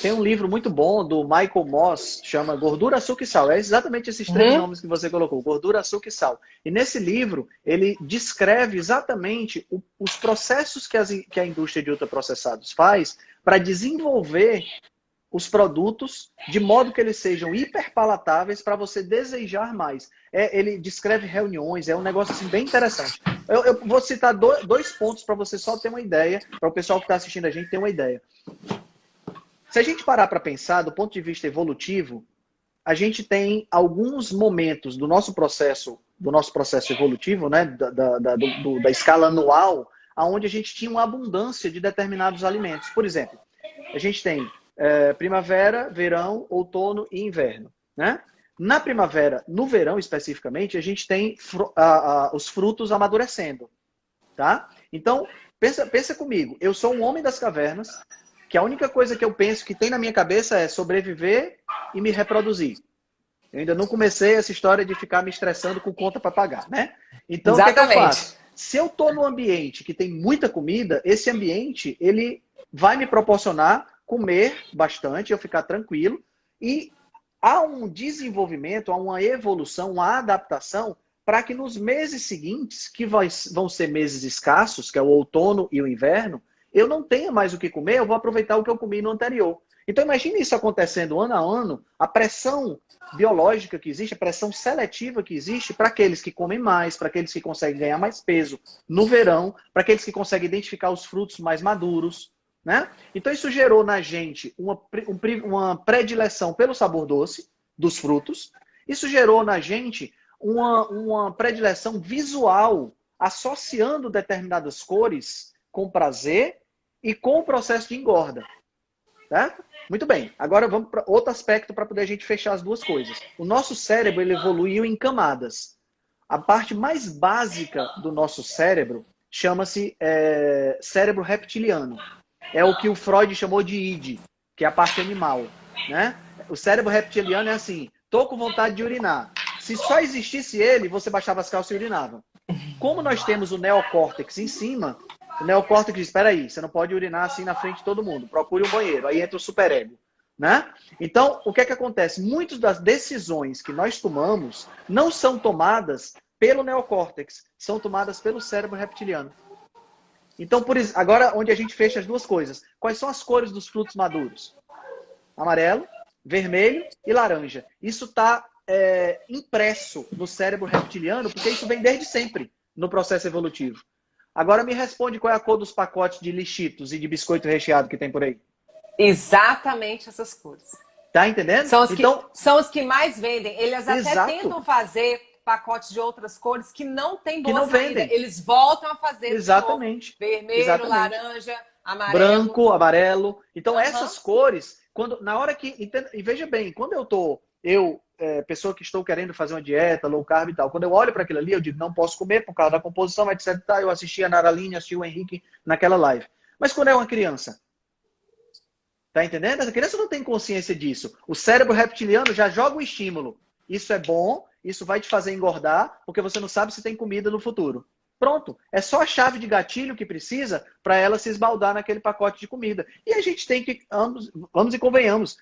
Tem um livro muito bom do Michael Moss, chama Gordura, Açúcar e Sal. É exatamente esses três nomes que você colocou, gordura, açúcar e sal. E nesse livro, ele descreve exatamente os processos que a indústria de ultraprocessados faz para desenvolver os produtos de modo que eles sejam hiperpalatáveis para você desejar mais. Ele descreve reuniões, é um negócio assim, bem interessante. Eu vou citar dois pontos para você só ter uma ideia, para o pessoal que está assistindo a gente ter uma ideia. Se a gente parar para pensar do ponto de vista evolutivo, a gente tem alguns momentos do nosso processo evolutivo, né, da escala anual, onde a gente tinha uma abundância de determinados alimentos. Por exemplo, a gente tem primavera, verão, outono e inverno, né? Na primavera, no verão especificamente, a gente tem os frutos amadurecendo, tá? Então, pensa comigo, eu sou um homem das cavernas, que a única coisa que eu penso que tem na minha cabeça é sobreviver e me reproduzir. Eu ainda não comecei essa história de ficar me estressando com conta para pagar, né? Então, o que é que eu faço? Se eu estou num ambiente que tem muita comida, esse ambiente, ele vai me proporcionar comer bastante, eu ficar tranquilo, e há um desenvolvimento, há uma evolução, uma adaptação, para que nos meses seguintes, que vão ser meses escassos, que é o outono e o inverno, eu não tenha mais o que comer, eu vou aproveitar o que eu comi no anterior. Então, imagine isso acontecendo ano a ano, a pressão biológica que existe, a pressão seletiva que existe para aqueles que comem mais, para aqueles que conseguem ganhar mais peso no verão, para aqueles que conseguem identificar os frutos mais maduros, né? Então, isso gerou na gente uma predileção pelo sabor doce dos frutos, isso gerou na gente uma predileção visual, associando determinadas cores com prazer e com o processo de engorda. Tá? Muito bem. Agora vamos para outro aspecto para poder a gente fechar as duas coisas. O nosso cérebro ele evoluiu em camadas. A parte mais básica do nosso cérebro chama-se cérebro reptiliano. É o que o Freud chamou de id, que é a parte animal, né? O cérebro reptiliano é assim: tô com vontade de urinar. Se só existisse ele, você baixava as calças e urinava. Como nós temos o neocórtex em cima, o neocórtex diz: espera aí, você não pode urinar assim na frente de todo mundo. Procure um banheiro. Aí entra o superego, né? Então, o que é que acontece? Muitas das decisões que nós tomamos não são tomadas pelo neocórtex, são tomadas pelo cérebro reptiliano. Então, agora, onde a gente fecha as duas coisas. Quais são as cores dos frutos maduros? Amarelo, vermelho e laranja. Isso está impresso no cérebro reptiliano, porque isso vem desde sempre no processo evolutivo. Agora me responde qual é a cor dos pacotes de lixitos e de biscoito recheado que tem por aí. Exatamente essas cores. Tá entendendo? São os que mais vendem. Eles até tentam fazer pacotes de outras cores que não tem boa saída. Vendem. Eles voltam a fazer exatamente. Vermelho, laranja, amarelo. Branco, amarelo. Então essas cores, na hora que... E veja bem, quando pessoa que estou querendo fazer uma dieta, low carb e tal, quando eu olho para aquilo ali, eu digo, não posso comer por causa da composição, etc. Eu assisti a Naraline, assisti o Henrique naquela live. Mas quando é uma criança, tá entendendo? Essa criança não tem consciência disso. O cérebro reptiliano já joga o estímulo. Isso é bom, isso vai te fazer engordar, porque você não sabe se tem comida no futuro. Pronto. É só a chave de gatilho que precisa para ela se esbaldar naquele pacote de comida. E a gente tem que, vamos e convenhamos,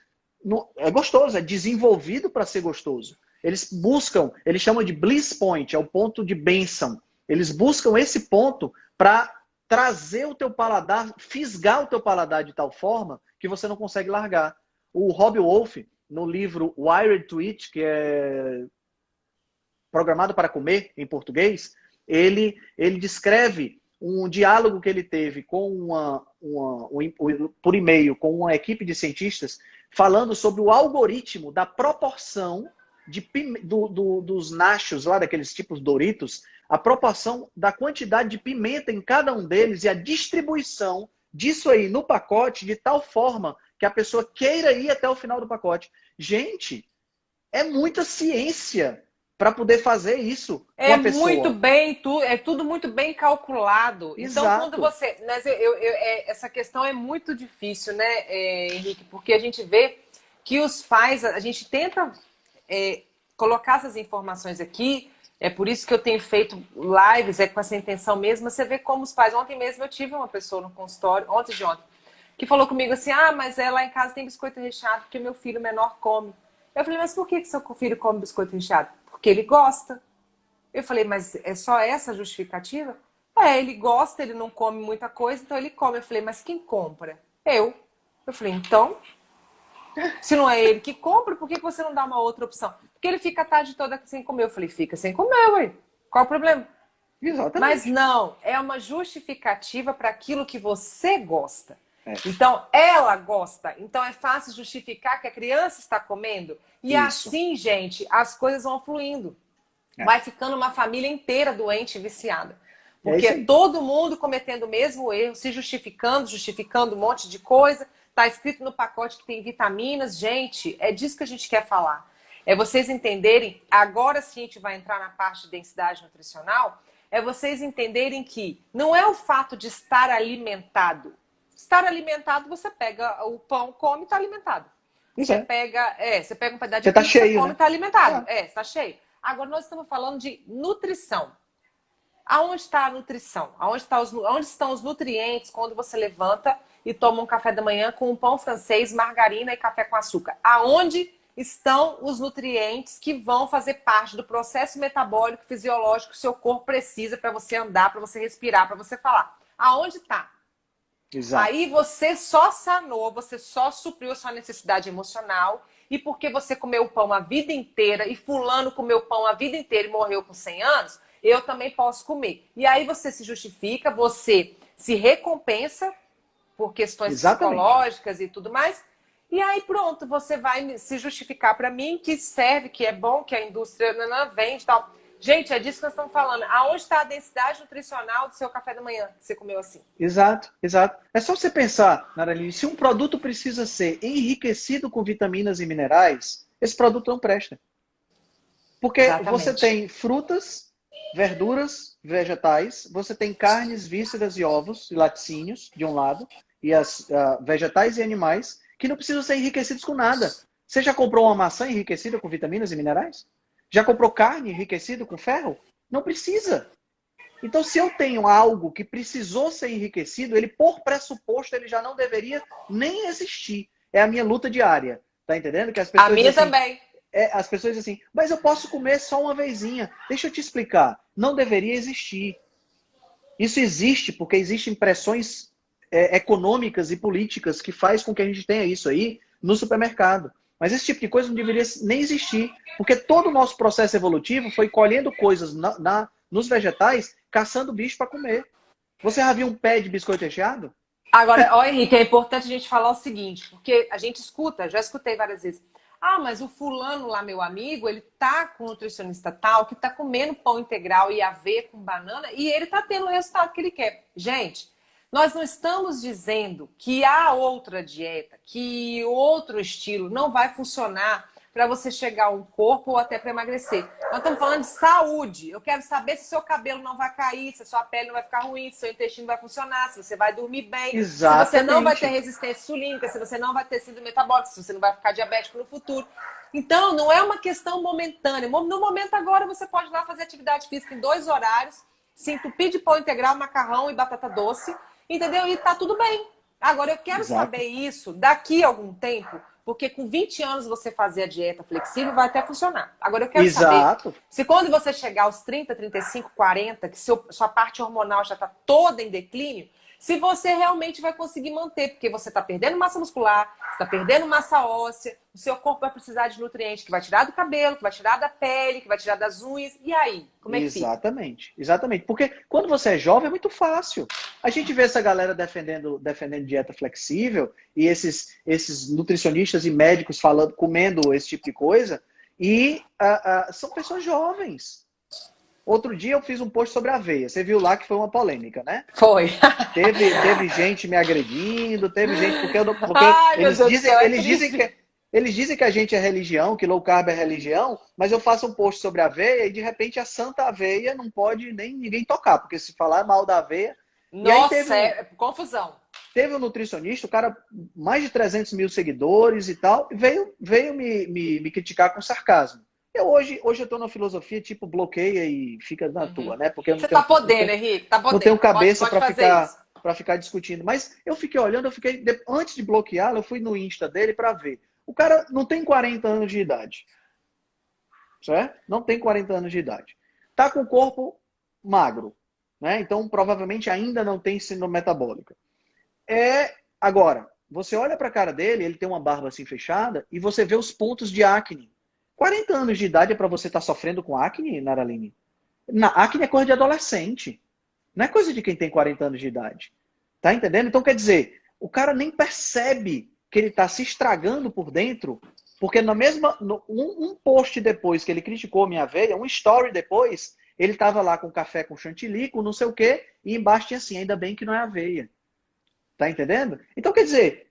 é gostoso, é desenvolvido para ser gostoso. Eles chamam de bliss point, é o ponto de bênção. Eles buscam esse ponto para trazer o teu paladar, fisgar o teu paladar de tal forma que você não consegue largar. O Robb Wolf, no livro Wired to Eat, que é Programado para Comer, em português, ele descreve um diálogo que ele teve por e-mail com uma equipe de cientistas falando sobre o algoritmo da proporção dos nachos, lá daqueles tipos Doritos, a proporção da quantidade de pimenta em cada um deles e a distribuição disso aí no pacote de tal forma que a pessoa queira ir até o final do pacote. Gente, é muita ciência para poder fazer isso com a pessoa. É tudo muito bem calculado. Exato. Então, quando você... Mas essa questão é muito difícil, né, Henrique? Porque a gente vê que os pais... A gente tenta colocar essas informações aqui. É por isso que eu tenho feito lives, com essa intenção mesmo. Você vê como os pais... Ontem mesmo eu tive uma pessoa no consultório, ontem, que falou comigo assim, mas lá em casa tem biscoito recheado porque meu filho menor come. Eu falei, mas por que seu filho come biscoito recheado? Porque ele gosta. Eu falei, mas é só essa a justificativa? Ele gosta, ele não come muita coisa, então ele come. Eu falei, mas quem compra? Eu. Eu falei, então, se não é ele que compra, por que você não dá uma outra opção? Porque ele fica a tarde toda sem comer. Eu falei, fica sem comer, ué. Qual o problema? Exatamente. Mas não, é uma justificativa para aquilo que você gosta. Então, ela gosta. Então, é fácil justificar que a criança está comendo. E Isso. assim, gente, as coisas vão fluindo. Vai ficando uma família inteira doente e viciada. Porque isso é aí. todo mundo cometendo o mesmo erro, se justificando um monte de coisa. Tá escrito no pacote que tem vitaminas. Gente, é disso que a gente quer falar. É vocês entenderem, agora sim a gente vai entrar na parte de densidade nutricional, é vocês entenderem que não é o fato de estar alimentado. Estar alimentado, você pega o pão, come e está alimentado. Isso Você pega um pedaço Você de tá pizza, cheio, come e né? está alimentado. Está cheio. Agora nós estamos falando de nutrição. Aonde está a nutrição? Onde estão os nutrientes quando você levanta e toma um café da manhã com um pão francês, margarina e café com açúcar? Aonde estão os nutrientes que vão fazer parte do processo metabólico, fisiológico que o seu corpo precisa para você andar, para você respirar, para você falar? Aonde está? Exato. Aí você só sanou, você só supriu a sua necessidade emocional. E porque você comeu pão a vida inteira e fulano comeu pão a vida inteira e morreu com 100 anos, eu também posso comer. E aí você se justifica, você se recompensa por questões psicológicas e tudo mais. E aí pronto, você vai se justificar para mim que serve, que é bom, que a indústria vende e tal. Gente, é disso que nós estamos falando. Aonde está a densidade nutricional do seu café da manhã que você comeu assim? Exato, exato. É só você pensar, Naraline, se um produto precisa ser enriquecido com vitaminas e minerais, esse produto não presta. Porque você tem frutas, verduras, vegetais, você tem carnes, vísceras e ovos e laticínios, de um lado, e as vegetais e animais, que não precisam ser enriquecidos com nada. Você já comprou uma maçã enriquecida com vitaminas e minerais? Já comprou carne enriquecida com ferro? Não precisa. Então, se eu tenho algo que precisou ser enriquecido, ele, por pressuposto, ele já não deveria nem existir. É a minha luta diária. Tá entendendo? Que as pessoas a minha também. As pessoas dizem assim, mas eu posso comer só uma vezinha. Deixa eu te explicar. Não deveria existir. Isso existe porque existem pressões econômicas e políticas que faz com que a gente tenha isso aí no supermercado. Mas esse tipo de coisa não deveria nem existir. Porque todo o nosso processo evolutivo foi colhendo coisas nos vegetais, caçando bicho para comer. Você já viu um pé de biscoito recheado? Agora, ó, Henrique, é importante a gente falar o seguinte, porque a gente escuta, já escutei várias vezes. Ah, mas o fulano lá, meu amigo, ele tá com um nutricionista tal, que tá comendo pão integral e aveia com banana, e ele tá tendo o resultado que ele quer. Gente, nós não estamos dizendo que há outra dieta, que outro estilo não vai funcionar para você chegar a um corpo ou até para emagrecer. Nós estamos falando de saúde. Eu quero saber se seu cabelo não vai cair, se a sua pele não vai ficar ruim, se seu intestino vai funcionar, se você vai dormir bem, Exatamente. se você não vai ter resistência insulínica, se você não vai ter síndrome metabólica, se você não vai ficar diabético no futuro. Então, não é uma questão momentânea. No momento agora, você pode ir lá fazer atividade física em 2 horários, se entupir de pão integral, macarrão e batata doce, entendeu? E tá tudo bem. Agora, eu quero saber isso daqui a algum tempo, porque com 20 anos você fazer a dieta flexível vai até funcionar. Agora eu quero saber se quando você chegar aos 30, 35, 40, que sua parte hormonal já está toda em declínio, se você realmente vai conseguir manter, porque você está perdendo massa muscular, você está perdendo massa óssea, o seu corpo vai precisar de nutrientes que vai tirar do cabelo, que vai tirar da pele, que vai tirar das unhas. E aí? Como é que fica? Exatamente. Porque quando você é jovem é muito fácil. A gente vê essa galera defendendo dieta flexível e esses nutricionistas e médicos comendo esse tipo de coisa, e são pessoas jovens. Outro dia eu fiz um post sobre aveia. Você viu lá que foi uma polêmica, né? Foi. Teve gente me agredindo, teve gente... Porque Ai, eles dizem que a gente é religião, que low carb é religião, mas eu faço um post sobre aveia e de repente a santa aveia não pode nem ninguém tocar, porque se falar mal da aveia... Nossa, é confusão. Teve um nutricionista, o cara, mais de 300 mil seguidores e tal, veio me criticar com sarcasmo. Hoje eu tô na filosofia tipo bloqueia e fica na tua, né? Porque eu não Você tá podendo, Henrique, tá podendo. Não tenho cabeça para ficar discutindo. Mas eu fiquei olhando, antes de bloqueá-lo, eu fui no Insta dele para ver. O cara não tem 40 anos de idade. Certo? Não tem 40 anos de idade. Tá com o corpo magro, né? Então provavelmente ainda não tem síndrome metabólica. Agora, você olha para a cara dele, ele tem uma barba assim fechada e você vê os pontos de acne. 40 anos de idade é para você estar sofrendo com acne, Naraline? Acne é coisa de adolescente. Não é coisa de quem tem 40 anos de idade. Tá entendendo? Então, quer dizer, o cara nem percebe que ele está se estragando por dentro, porque um post depois que ele criticou minha aveia, um story depois, ele estava lá com café com chantilly, com não sei o quê, e embaixo tinha assim, ainda bem que não é aveia. Tá entendendo? Então, quer dizer,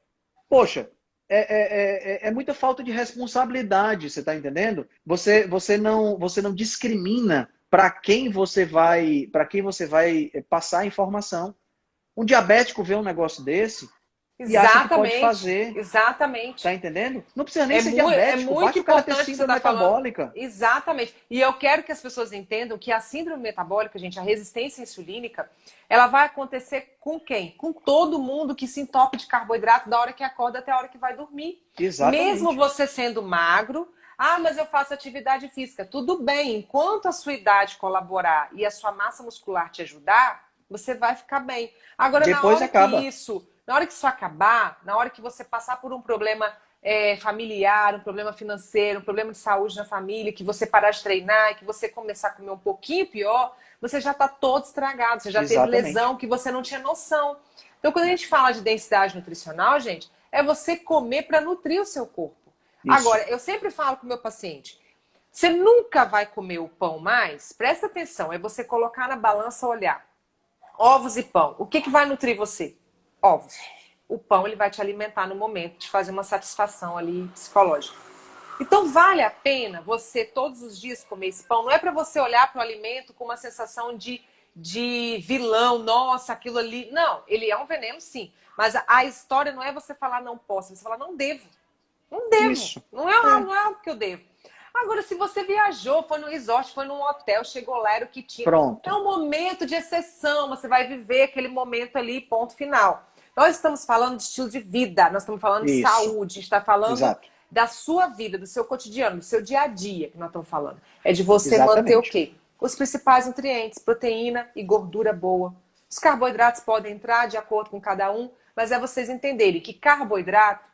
poxa, é muita falta de responsabilidade, você tá entendendo? Você não discrimina para quem você vai passar a informação. Um diabético vê um negócio desse e acha que pode fazer. Exatamente. Tá entendendo? Não precisa nem ser diabético, muito basta o cara ter importante que você síndrome está falando. metabólica. Exatamente. E eu quero que as pessoas entendam que a síndrome metabólica, gente, a resistência insulínica, ela vai acontecer com quem? Com todo mundo que se entope de carboidrato da hora que acorda até a hora que vai dormir. Exatamente. Mesmo você sendo magro, mas eu faço atividade física. Tudo bem, enquanto a sua idade colaborar e a sua massa muscular te ajudar, você vai ficar bem. Agora, Depois acaba. Na hora que isso acabar, na hora que você passar por um problema familiar, um problema financeiro, um problema de saúde na família, que você parar de treinar, que você começar a comer um pouquinho pior, você já está todo estragado, você já teve lesão que você não tinha noção. Então, quando a gente fala de densidade nutricional, gente, é você comer para nutrir o seu corpo. Isso. Agora, eu sempre falo com o meu paciente, você nunca vai comer o pão mais, presta atenção, é você colocar na balança, olhar, ovos e pão, o que vai nutrir você? Ovos. O pão ele vai te alimentar no momento, te fazer uma satisfação ali psicológica. Então vale a pena você todos os dias comer esse pão. Não é para você olhar para o alimento com uma sensação de vilão, nossa, aquilo ali. Não, ele é um veneno sim. Mas a história não é você falar não posso, você falar não devo. Não devo. Isso. Não é algo que eu devo. Agora, se você viajou, foi no resort, foi num hotel, chegou lá, era o que tinha. Pronto. É um momento de exceção, você vai viver aquele momento ali, ponto final. Nós estamos falando de estilo de vida, nós estamos falando de saúde, a gente está falando da sua vida, do seu cotidiano, do seu dia a dia que nós estamos falando. É de você manter o quê? Os principais nutrientes, proteína e gordura boa. Os carboidratos podem entrar de acordo com cada um, mas é vocês entenderem que carboidrato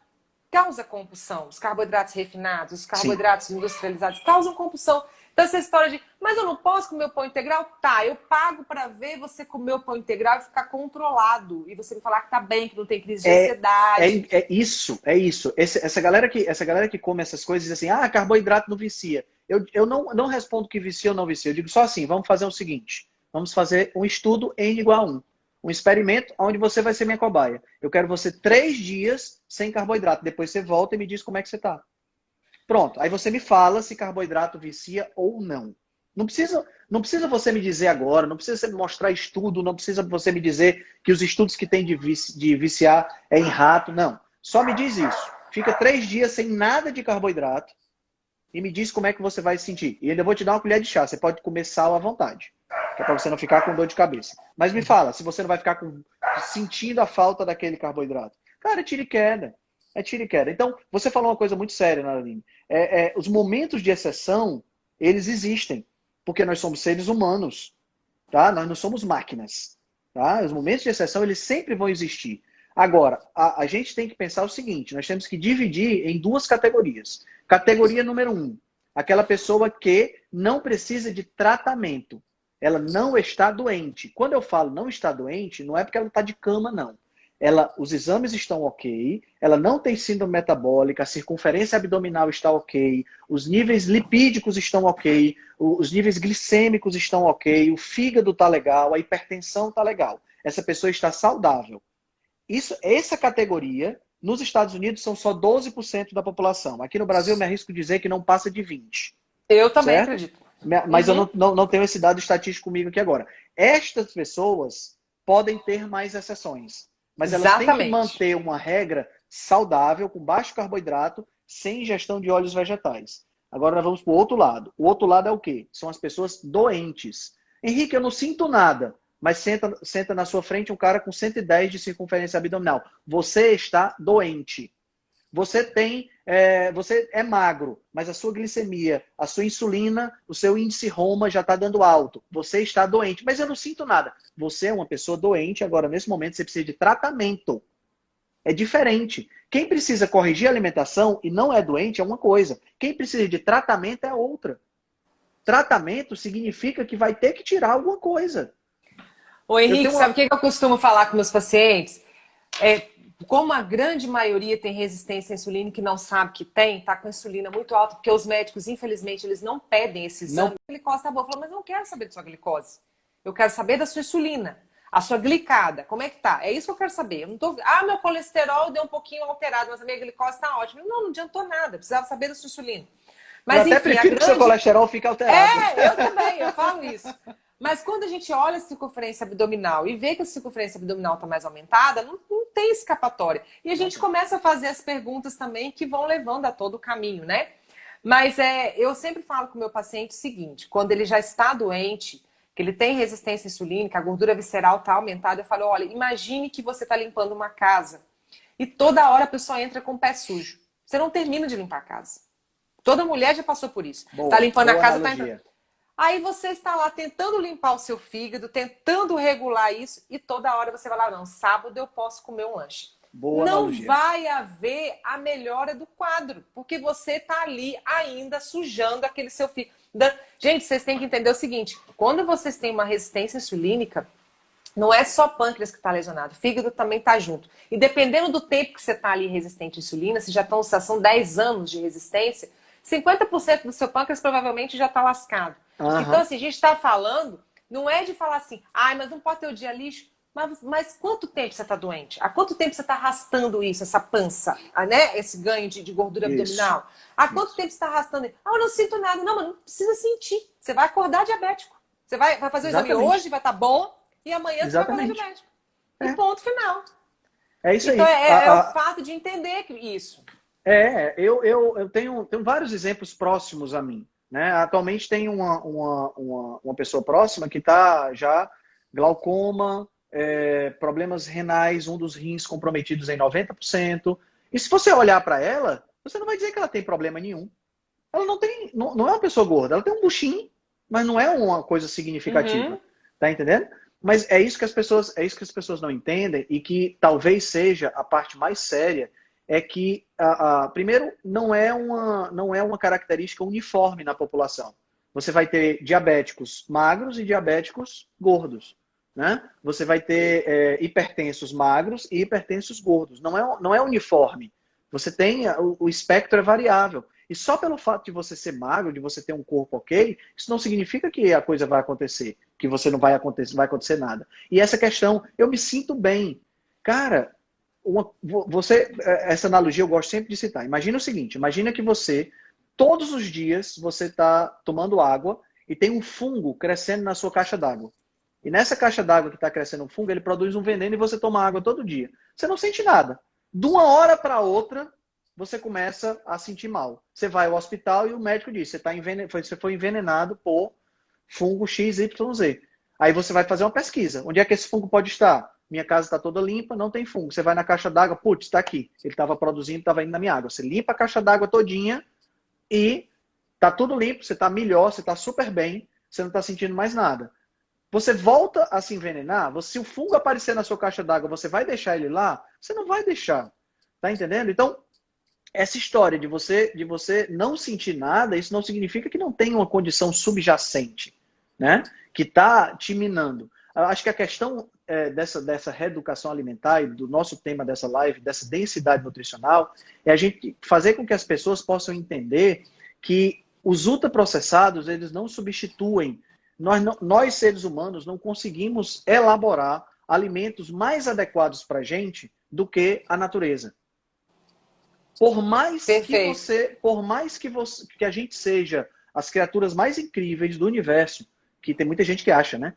causa compulsão. Os carboidratos refinados, os carboidratos industrializados causam compulsão. Então essa história de, mas eu não posso comer o pão integral? Tá, eu pago para ver você comer o pão integral e ficar controlado. E você me falar que tá bem, que não tem crise de ansiedade. É isso. Essa galera que come essas coisas diz assim, carboidrato não vicia. Eu não respondo que vicia ou não vicia. Eu digo só assim, vamos fazer o seguinte. Vamos fazer um estudo N igual a 1. Um experimento onde você vai ser minha cobaia. Eu quero você 3 dias sem carboidrato. Depois você volta e me diz como é que você tá. Pronto. Aí você me fala se carboidrato vicia ou não. Não precisa você me dizer agora, não precisa você me mostrar estudo, não precisa você me dizer que os estudos que tem de viciar é em rato. Não. Só me diz isso. Fica 3 dias sem nada de carboidrato e me diz como é que você vai se sentir. E ainda vou te dar uma colher de chá. Você pode comer sal à vontade. Que é para você não ficar com dor de cabeça. Mas me fala, se você não vai ficar sentindo a falta daquele carboidrato. Cara, é tiro e queda. É tiro e queda. Então, você falou uma coisa muito séria, Naraline. Os momentos de exceção, eles existem. Porque nós somos seres humanos. Tá? Nós não somos máquinas. Tá? Os momentos de exceção, eles sempre vão existir. Agora, a gente tem que pensar o seguinte. Nós temos que dividir em 2 categorias. Categoria número 1. Aquela pessoa que não precisa de tratamento. Ela não está doente. Quando eu falo não está doente, não é porque ela está de cama, não. Os exames estão ok, ela não tem síndrome metabólica, a circunferência abdominal está ok, os níveis lipídicos estão ok, os níveis glicêmicos estão ok, o fígado está legal, a hipertensão está legal. Essa pessoa está saudável. Essa categoria, nos Estados Unidos, são só 12% da população. Aqui no Brasil, eu me arrisco dizer que não passa de 20%. Eu também acredito. Mas eu não tenho esse dado estatístico comigo aqui agora. Estas pessoas podem ter mais exceções. Mas elas têm que manter uma regra saudável, com baixo carboidrato, sem ingestão de óleos vegetais. Agora nós vamos para o outro lado. O outro lado é o quê? São as pessoas doentes. Henrique, eu não sinto nada. Mas senta na sua frente um cara com 110 de circunferência abdominal. Você está doente. Você é magro, mas a sua glicemia, a sua insulina, o seu índice Roma já está dando alto. Você está doente, mas eu não sinto nada. Você é uma pessoa doente, agora nesse momento você precisa de tratamento. É diferente. Quem precisa corrigir a alimentação e não é doente é uma coisa. Quem precisa de tratamento é outra. Tratamento significa que vai ter que tirar alguma coisa. Ô Henrique, sabe o que eu costumo falar com meus pacientes? como a grande maioria tem resistência à insulina que não sabe que tem, tá com a insulina muito alta, porque os médicos, infelizmente, eles não pedem esse exame. Não. A glicose tá boa. Eu falo, mas eu não quero saber da sua glicose. Eu quero saber da sua insulina. A sua glicada, como é que tá? É isso que eu quero saber. Eu não tô... Ah, meu colesterol deu um pouquinho alterado, mas a minha glicose tá ótima. Não adiantou nada. Eu precisava saber da sua insulina. Mas, Eu até enfim, prefiro que seu colesterol fique alterado. Eu também, eu falo isso. Mas quando a gente olha a circunferência abdominal e vê que a circunferência abdominal está mais aumentada, não tem escapatória. E a gente começa a fazer as perguntas também que vão levando a todo o caminho, né? Mas eu sempre falo com o meu paciente o seguinte, quando ele já está doente, que ele tem resistência insulínica, a gordura visceral está aumentada, eu falo, olha, imagine que você está limpando uma casa e toda hora a pessoa entra com o pé sujo. Você não termina de limpar a casa. Toda mulher já passou por isso. Está limpando a casa, está entrando. Aí você está lá tentando limpar o seu fígado, tentando regular isso, e toda hora você vai lá, não, sábado eu posso comer um lanche. Boa não analogia. Vai haver a melhora do quadro, porque você está ali ainda sujando aquele seu fígado. Gente, vocês têm que entender o seguinte, quando vocês têm uma resistência insulínica, não é só pâncreas que está lesionado, o fígado também está junto. E dependendo do tempo que você está ali resistente à insulina, se já são 10 anos de resistência, 50% do seu pâncreas provavelmente já está lascado. Então, assim, a gente está falando, não é de falar assim, mas não pode ter o dia lixo. Mas quanto tempo você está doente? Há quanto tempo você está arrastando isso, essa pança, né? Esse ganho de gordura abdominal? Há quanto tempo você está arrastando isso? Eu não sinto nada. Não, mas não precisa sentir. Você vai acordar diabético. Você vai fazer o exame hoje, vai estar bom, e amanhã você vai acordar diabético. E ponto final. É isso então, aí. É o fato de entender isso. Eu tenho vários exemplos próximos a mim. Né? Atualmente tem uma pessoa próxima que está já glaucoma, problemas renais, um dos rins comprometidos em 90%. E se você olhar para ela, você não vai dizer que ela tem problema nenhum. Ela não é uma pessoa gorda, ela tem um buchinho, mas não é uma coisa significativa. Tá entendendo? Mas é isso que as pessoas não entendem e que talvez seja a parte mais séria. É que, primeiro, não é uma característica uniforme na população. Você vai ter diabéticos magros e diabéticos gordos. Né? Você vai ter hipertensos magros e hipertensos gordos. Não é uniforme. Você tem, o espectro é variável. E só pelo fato de você ser magro, de você ter um corpo ok, isso não significa que a coisa vai acontecer, que você não vai acontecer nada. E essa questão, eu me sinto bem. Cara, essa analogia eu gosto sempre de citar. Imagina o seguinte, imagina que todos os dias, você está tomando água e tem um fungo crescendo na sua caixa d'água. E nessa caixa d'água que está crescendo um fungo, ele produz um veneno e você toma água todo dia. Você não sente nada. De uma hora para outra, você começa a sentir mal. Você vai ao hospital e o médico diz, você foi envenenado por fungo XYZ. Aí você vai fazer uma pesquisa. Onde é que esse fungo pode estar? Minha casa está toda limpa, não tem fungo. Você vai na caixa d'água, putz, está aqui. Ele estava produzindo, estava indo na minha água. Você limpa a caixa d'água todinha e está tudo limpo, você está melhor, você está super bem, você não está sentindo mais nada. Você volta a se envenenar, se o fungo aparecer na sua caixa d'água, você vai deixar ele lá? Você não vai deixar. Tá entendendo? Então, essa história de você não sentir nada, isso não significa que não tem uma condição subjacente, né? Que está te minando. Acho que a questão dessa reeducação alimentar e do nosso tema dessa live, dessa densidade nutricional, é a gente fazer com que as pessoas possam entender que os ultraprocessados, eles não substituem. Nós, seres humanos, não conseguimos elaborar alimentos mais adequados para a gente do que a natureza. Por mais que a gente seja as criaturas mais incríveis do universo, que tem muita gente que acha, né?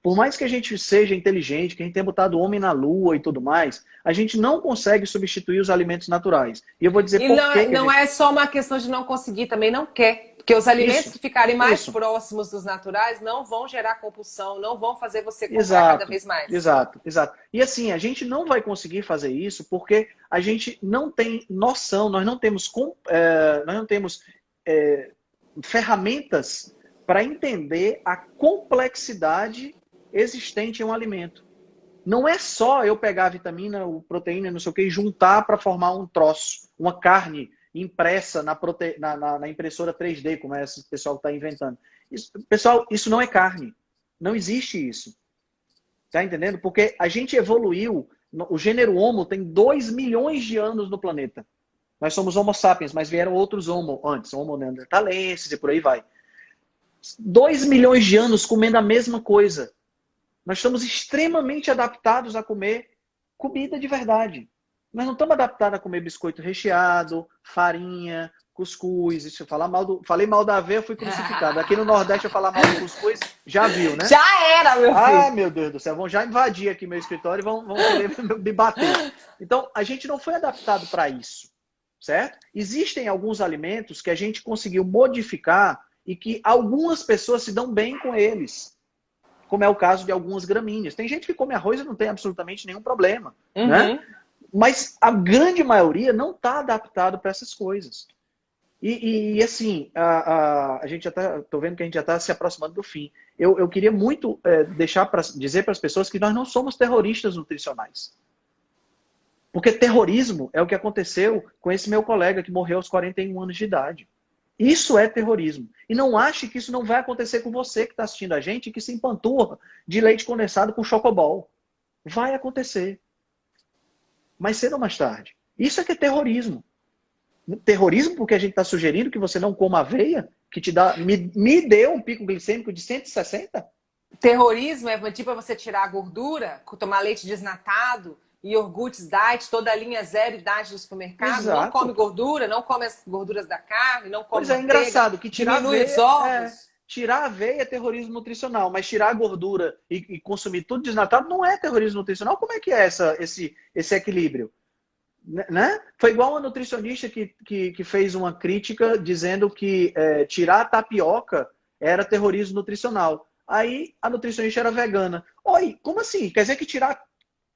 Por mais que a gente seja inteligente, que a gente tenha botado o homem na lua e tudo mais, a gente não consegue substituir os alimentos naturais. E eu vou dizer por quê. Não é só uma questão de não conseguir, também não quer. Porque os alimentos que ficarem mais próximos dos naturais não vão gerar compulsão, não vão fazer você comprar cada vez mais. Exato. E assim, a gente não vai conseguir fazer isso porque a gente não tem noção, nós não temos ferramentas para entender a complexidade existente em um alimento. Não é só eu pegar a vitamina, a proteína, não sei o que, e juntar para formar um troço, uma carne impressa na impressora 3D, como esse pessoal está inventando. Pessoal, isso não é carne. Não existe isso. Tá entendendo? Porque a gente evoluiu O gênero Homo tem 2 milhões de anos no planeta. Nós somos Homo sapiens, mas vieram outros Homo antes, Homo neanderthalenses e por aí vai. 2 milhões de anos comendo a mesma coisa. Nós estamos extremamente adaptados a comer comida de verdade. Nós não estamos adaptados a comer biscoito recheado, farinha, cuscuz. Se eu falar falei mal da aveia, fui crucificado. Aqui no Nordeste eu falar mal do cuscuz, já viu, né? Já era, meu filho! Ah, meu Deus do céu, vão já invadir aqui meu escritório e vão querer me bater. Então, a gente não foi adaptado para isso, certo? Existem alguns alimentos que a gente conseguiu modificar e que algumas pessoas se dão bem com eles. Como é o caso de algumas gramíneas. Tem gente que come arroz e não tem absolutamente nenhum problema, né? Mas a grande maioria não está adaptado para essas coisas. E assim, a gente já está, estou vendo que a gente já está se aproximando do fim. Eu queria muito dizer para as pessoas que nós não somos terroristas nutricionais. Porque terrorismo é o que aconteceu com esse meu colega que morreu aos 41 anos de idade. Isso é terrorismo. E não ache que isso não vai acontecer com você que está assistindo a gente e que se empanturra de leite condensado com chocobol. Vai acontecer. Mais cedo ou mais tarde. Isso é que é terrorismo. Terrorismo porque a gente está sugerindo que você não coma aveia, que te dá, me deu um pico glicêmico de 160? Terrorismo é tipo você tirar a gordura, tomar leite desnatado, iogurtes diet, toda a linha zero idade do supermercado, Exato. Não come gordura, não come as gorduras da carne, não come Pois é, engraçado que tirar diminui aveia, os ovos. Tirar a aveia é terrorismo nutricional, mas tirar a gordura e consumir tudo desnatado não é terrorismo nutricional. Como é que é esse equilíbrio? Né? Foi igual uma nutricionista que fez uma crítica dizendo que tirar a tapioca era terrorismo nutricional. Aí a nutricionista era vegana. Oi, como assim? Quer dizer que tirar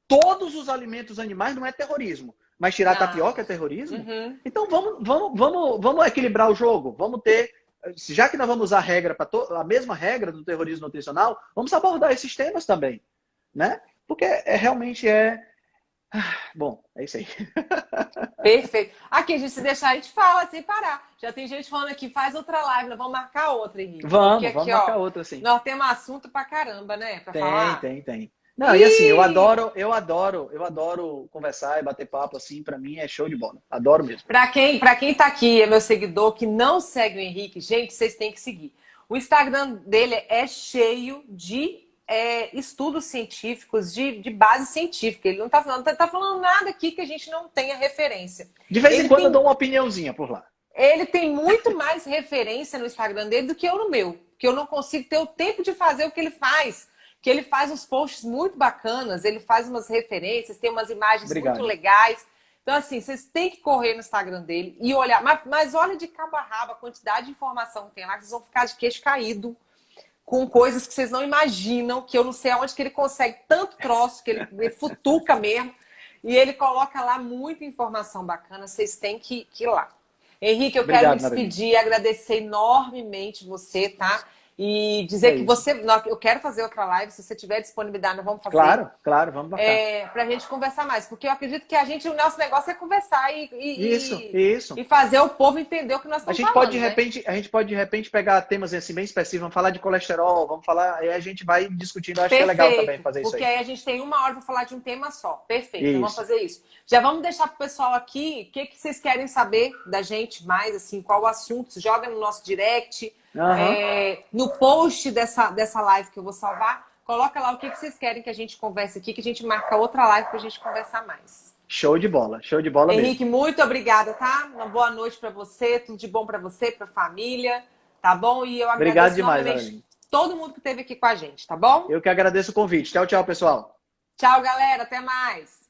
todos os alimentos animais não é terrorismo, mas tirar a tapioca é terrorismo? Então vamos equilibrar o jogo. Vamos ter, já que nós vamos usar a mesma regra do terrorismo nutricional, vamos abordar esses temas também, né? Porque realmente é... Bom, é isso aí. Perfeito. Aqui, a gente se deixar, a gente fala sem parar. Já tem gente falando aqui, faz outra live, nós vamos marcar outra, Henrique. Vamos marcar outra, sim. Nós temos assunto pra caramba, né? Pra falar. Tem. Não, e assim, eu adoro conversar e bater papo, assim, pra mim é show de bola. Adoro mesmo. Pra quem tá aqui, é meu seguidor, que não segue o Henrique, gente, vocês têm que seguir. O Instagram dele é cheio de estudos científicos, de base científica. Ele não tá falando nada aqui que a gente não tenha referência. De vez em quando eu dou uma opiniãozinha por lá. Ele tem muito mais referência no Instagram dele do que eu no meu. Porque eu não consigo ter o tempo de fazer o que ele faz. Que ele faz uns posts muito bacanas, ele faz umas referências, tem umas imagens muito legais. Então, assim, vocês têm que correr no Instagram dele e olhar. Mas olha de cabo a rabo a quantidade de informação que tem lá, que vocês vão ficar de queixo caído com coisas que vocês não imaginam, que eu não sei aonde que ele consegue tanto troço, que ele futuca mesmo. E ele coloca lá muita informação bacana, vocês têm que ir lá. Henrique, eu quero me despedir, agradecer enormemente você, tá? E dizer que eu quero fazer outra live, se você tiver disponibilidade, nós vamos fazer. Claro, vamos marcar. Pra gente conversar mais, porque eu acredito que o nosso negócio é conversar Isso. E fazer o povo entender o que nós estamos falando. A gente pode, de repente, pegar temas assim bem específicos, vamos falar de colesterol, vamos falar, aí a gente vai discutindo, acho que é legal também fazer isso aí. Porque aí a gente tem 1 hora para falar de um tema só. Perfeito, então vamos fazer isso. Já vamos deixar pro pessoal aqui, o que vocês querem saber da gente mais, assim, qual o assunto, joga no nosso direct. No post dessa live que eu vou salvar, coloca lá o que vocês querem que a gente converse aqui, que a gente marca outra live pra gente conversar mais. Show de bola Henrique, muito obrigada, tá? Uma boa noite pra você, tudo de bom pra você, pra família, tá bom? E eu agradeço novamente todo mundo que esteve aqui com a gente, tá bom? Eu que agradeço o convite. Tchau, pessoal. Tchau, galera, até mais.